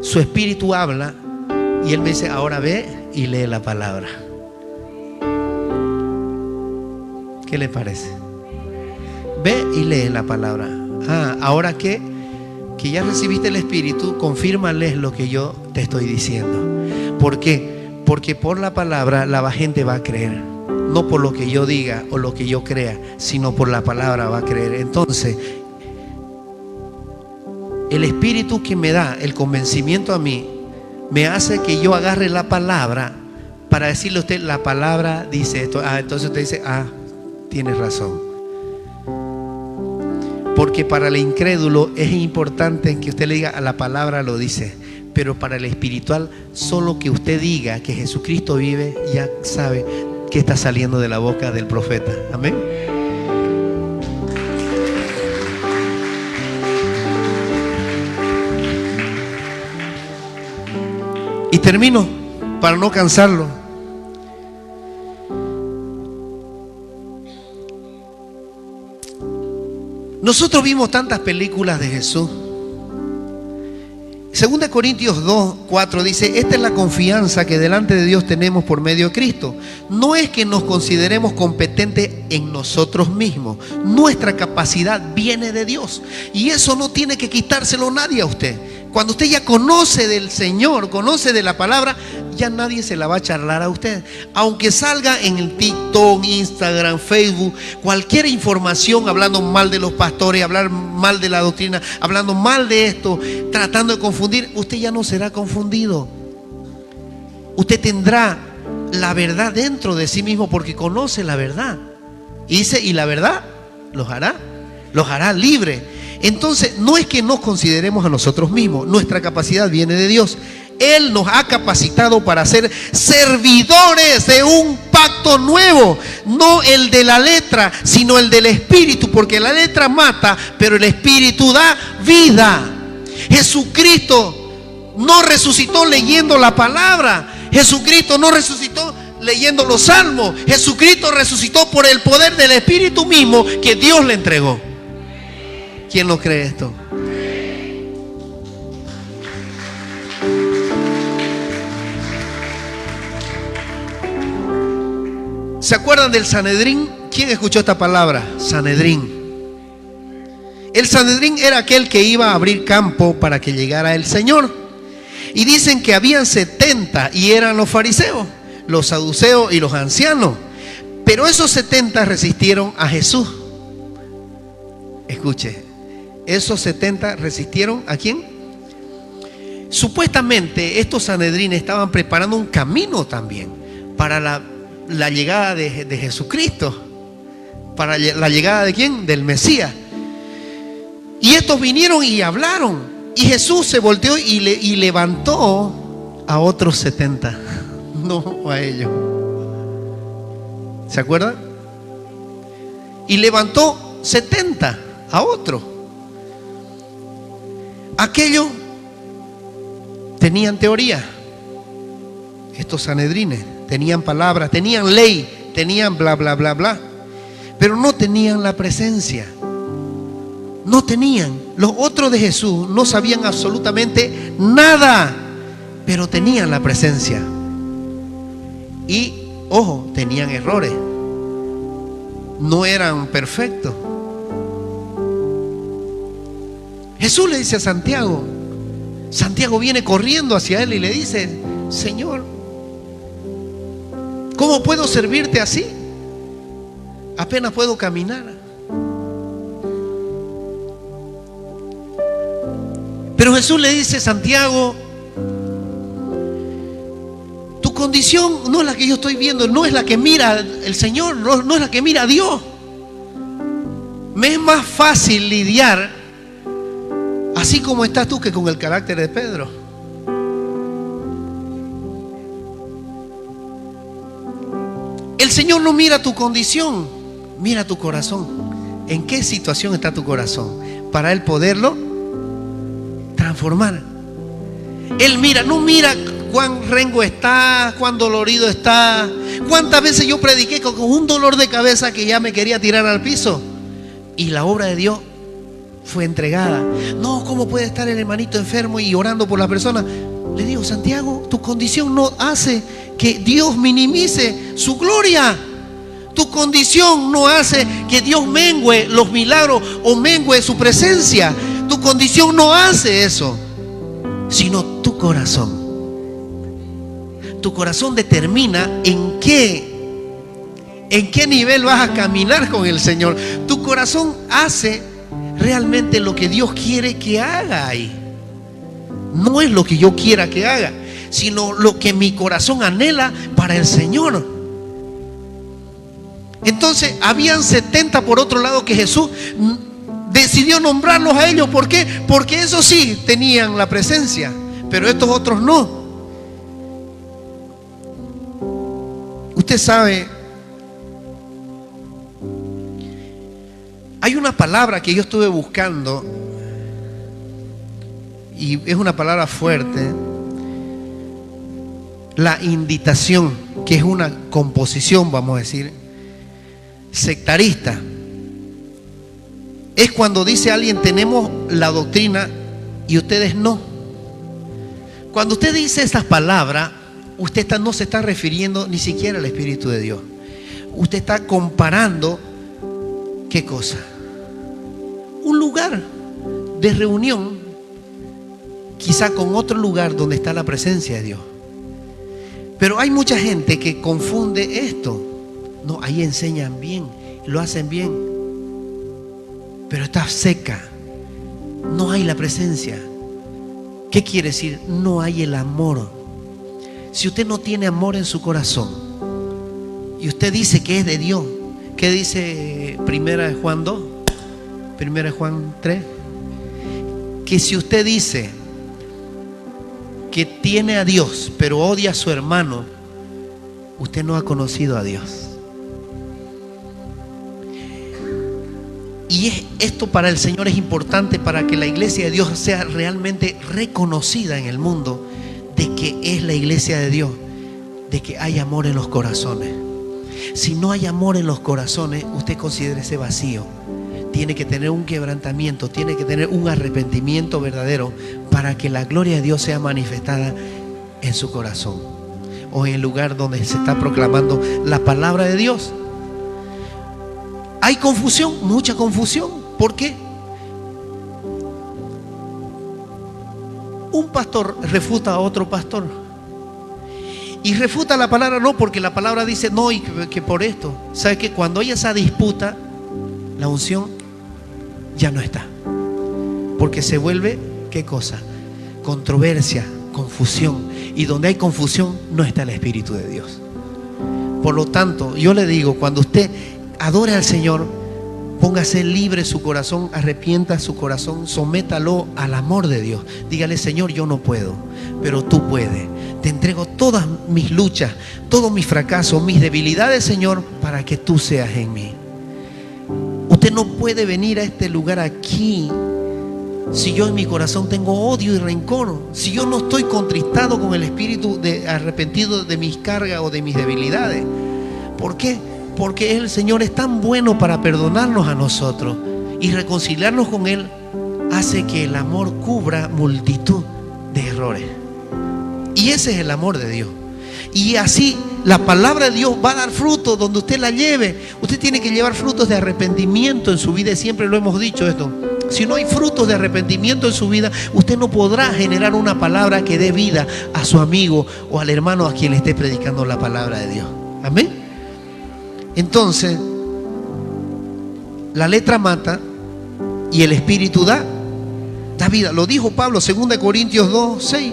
Su Espíritu habla y Él me dice, ahora ve y lee la palabra. ¿Qué le parece? Ve y lee la palabra. Ahora que ya recibiste el Espíritu, confírmales lo que yo te estoy diciendo. ¿Por qué? Porque por la palabra la gente va a creer. No por lo que yo diga o lo que yo crea, sino por la palabra va a creer. Entonces, el Espíritu que me da el convencimiento a mí, me hace que yo agarre la palabra para decirle a usted, la palabra dice esto. Entonces usted dice, tienes razón. Porque para el incrédulo es importante que usted le diga, la palabra lo dice. Pero para el espiritual, solo que usted diga que Jesucristo vive, ya sabe que está saliendo de la boca del profeta. Amén. Y termino para no cansarlo. Nosotros vimos tantas películas de Jesús. 2 Corintios 2:4 dice, esta es la confianza que delante de Dios tenemos por medio de Cristo. No es que nos consideremos competentes en nosotros mismos. Nuestra capacidad viene de Dios. Y eso no tiene que quitárselo nadie a usted. Cuando usted ya conoce del Señor, conoce de la palabra, ya nadie se la va a charlar a usted. Aunque salga en el TikTok, Instagram, Facebook, cualquier información hablando mal de los pastores, hablar mal de la doctrina, hablando mal de esto, tratando de confundir, usted ya no será confundido. Usted tendrá la verdad dentro de sí mismo porque conoce la verdad. Y dice, y la verdad los hará libre. Entonces, no es que nos consideremos a nosotros mismos. Nuestra capacidad viene de Dios. Él nos ha capacitado para ser servidores de un pacto nuevo. No el de la letra, sino el del Espíritu. Porque la letra mata, pero el Espíritu da vida. Jesucristo no resucitó leyendo la palabra. Jesucristo no resucitó leyendo los salmos. Jesucristo resucitó por el poder del Espíritu mismo que Dios le entregó. ¿Quién lo cree esto? ¿Se acuerdan del Sanedrín? ¿Quién escuchó esta palabra? Sanedrín. El Sanedrín era aquel que iba a abrir campo para que llegara el Señor. Y dicen que habían 70 y eran los fariseos, los saduceos y los ancianos. Pero esos 70 resistieron a Jesús. Escuche. Esos 70 resistieron ¿a quién? Supuestamente estos sanedrines estaban preparando un camino también para la llegada de Jesucristo. Para la llegada de ¿quién? Del Mesías. Y estos vinieron y hablaron. Y Jesús se volteó y levantó a otros 70. No a ellos. ¿Se acuerdan? Y levantó 70 a otros. Aquellos tenían teoría. Estos sanedrines tenían palabras, tenían ley, tenían bla, bla, bla, bla. Pero no tenían la presencia. No tenían. Los otros de Jesús no sabían absolutamente nada, pero tenían la presencia. Y, ojo, tenían errores. No eran perfectos. Jesús le dice a Santiago. Santiago viene corriendo hacia él y le dice: Señor, ¿cómo puedo servirte así? Apenas puedo caminar. Pero Jesús le dice: Santiago, tu condición no es la que yo estoy viendo, no es la que mira el Señor, no es la que mira a Dios. Me es más fácil lidiar así como estás tú que con el carácter de Pedro. El Señor no mira tu condición, mira tu corazón. ¿En qué situación está tu corazón? Para Él poderlo transformar. Él mira, no mira cuán rengo está, cuán dolorido está. ¿Cuántas veces yo prediqué con un dolor de cabeza que ya me quería tirar al piso? Y la obra de Dios fue entregada. No, ¿cómo puede estar el hermanito enfermo y orando por la persona? Le digo: Santiago, tu condición no hace que Dios minimice su gloria. Tu condición no hace que Dios mengue los milagros o mengue su presencia. Tu condición no hace eso, sino tu corazón. Tu corazón determina en qué nivel vas a caminar con el Señor. Tu corazón hace realmente lo que Dios quiere que haga ahí. No es lo que yo quiera que haga, sino lo que mi corazón anhela para el Señor. Entonces habían 70 por otro lado que Jesús decidió nombrarlos a ellos. ¿Por qué? Porque esos sí tenían la presencia, pero estos otros no. Usted sabe, hay una palabra que yo estuve buscando y es una palabra fuerte: la inditación, que es una composición, vamos a decir, sectarista. Es cuando dice alguien: tenemos la doctrina y ustedes no. Cuando usted dice estas palabras, usted no se está refiriendo ni siquiera al Espíritu de Dios. Usted está comparando, ¿qué cosa? Un lugar de reunión, quizá con otro lugar donde está la presencia de Dios. Pero hay mucha gente que confunde esto. No, ahí enseñan bien, lo hacen bien, pero está seca, no hay la presencia. ¿Qué quiere decir? No hay el amor. Si usted no tiene amor en su corazón y usted dice que es de Dios, ¿qué dice 1 Juan 2? 1 Juan 3. Que si usted dice que tiene a Dios pero odia a su hermano, usted no ha conocido a Dios. Y esto para el Señor es importante, para que la iglesia de Dios sea realmente reconocida en el mundo, de que es la iglesia de Dios, de que hay amor en los corazones. Si no hay amor en los corazones, usted considérese vacío. Tiene que tener un quebrantamiento, tiene que tener un arrepentimiento verdadero para que la gloria de Dios sea manifestada en su corazón o en el lugar donde se está proclamando la palabra de Dios. Hay confusión, mucha confusión. ¿Por qué? Un pastor refuta a otro pastor y refuta la palabra, no, porque la palabra dice no, y que por esto. ¿Sabe que cuando hay esa disputa, la unción ya no está? Porque se vuelve, ¿qué cosa? Controversia, confusión. Y donde hay confusión no está el Espíritu de Dios. Por lo tanto, yo le digo, cuando usted adore al Señor, Póngase libre su corazón, arrepienta su corazón, sométalo al amor de Dios. Dígale: Señor, yo no puedo, pero tú puedes. Te entrego todas mis luchas, todos mis fracasos, mis debilidades, Señor, para que tú seas en mí. Usted no puede venir a este lugar aquí si yo en mi corazón tengo odio y rencor, si yo no estoy contristado con el espíritu arrepentido de mis cargas o de mis debilidades. ¿Por qué? Porque el Señor es tan bueno para perdonarnos a nosotros, y reconciliarnos con Él hace que el amor cubra multitud de errores. Y ese es el amor de Dios. Y así la palabra de Dios va a dar fruto donde usted la lleve. Usted tiene que llevar frutos de arrepentimiento en su vida, y siempre lo hemos dicho esto. Si no hay frutos de arrepentimiento en su vida, usted no podrá generar una palabra que dé vida a su amigo o al hermano a quien le esté predicando la palabra de Dios. Amén. Entonces, la letra mata y el espíritu da vida. Lo dijo Pablo, 2 Corintios 2:6.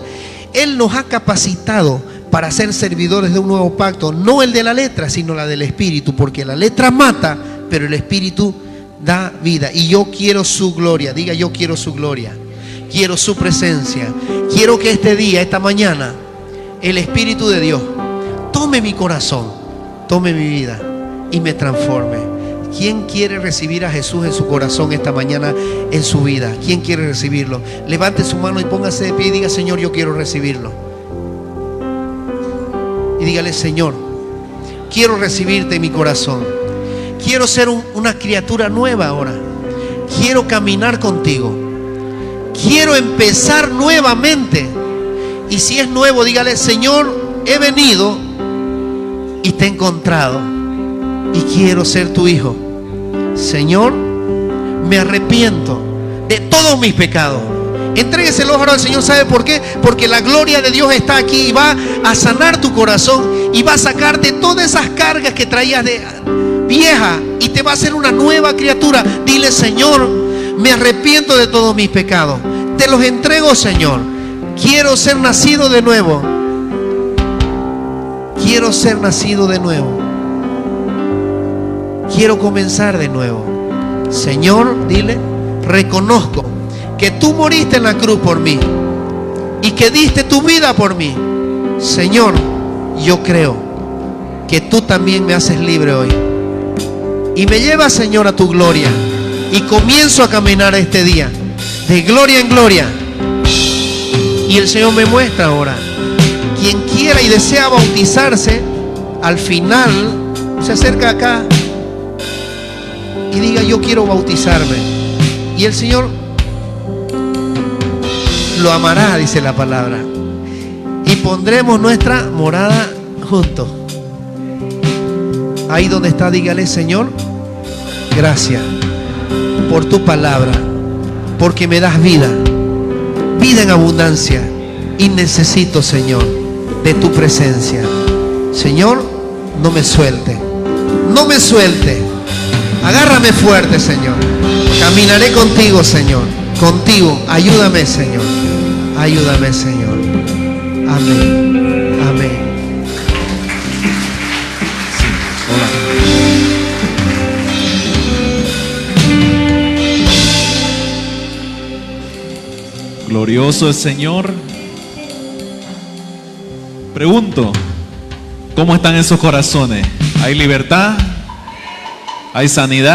Él nos ha capacitado para ser servidores de un nuevo pacto, no el de la letra, sino la del espíritu, porque la letra mata, pero el espíritu da vida. Y yo quiero su gloria. Diga: yo quiero su gloria, quiero su presencia. Quiero que este día, esta mañana, el Espíritu de Dios tome mi corazón, tome mi vida y me transforme. ¿Quién quiere recibir a Jesús en su corazón esta mañana, en su vida? ¿Quién quiere recibirlo? Levante su mano y póngase de pie y diga: Señor, yo quiero recibirlo. Y dígale: Señor, quiero recibirte en mi corazón. Quiero ser una criatura nueva ahora. Quiero caminar contigo. Quiero empezar nuevamente. Y si es nuevo, dígale: Señor, he venido y te he encontrado y quiero ser tu hijo. Señor, me arrepiento de todos mis pecados. Entrégueselo ahora al Señor. ¿Sabe por qué? Porque la gloria de Dios está aquí y va a sanar tu corazón y va a sacarte todas esas cargas que traías de vieja y te va a hacer una nueva criatura. Dile: Señor, me arrepiento de todos mis pecados. Te los entrego, Señor. Quiero ser nacido de nuevo. Quiero ser nacido de nuevo. Quiero comenzar de nuevo. Señor, dile: reconozco que tú moriste en la cruz por mí y que diste tu vida por mí. Señor, yo creo que tú también me haces libre hoy y me llevas, Señor, a tu gloria, y comienzo a caminar este día de gloria en gloria. Y el Señor me muestra ahora. Quien quiera y desea bautizarse, al final se acerca acá y diga: yo quiero bautizarme. Y el Señor lo amará, dice la palabra, y pondremos nuestra morada juntos. Ahí donde está, dígale: Señor, gracias por tu palabra, porque me das vida, vida en abundancia, y necesito, Señor, de tu presencia. Señor, no me suelte, no me suelte. Agárrame fuerte, Señor. Caminaré contigo, Señor. Contigo. Ayúdame, Señor. Ayúdame, Señor. Amén. Amén. Sí, hola. Glorioso el Señor. Pregunto: ¿cómo están esos corazones? ¿Hay libertad? ¿Hay sanidad?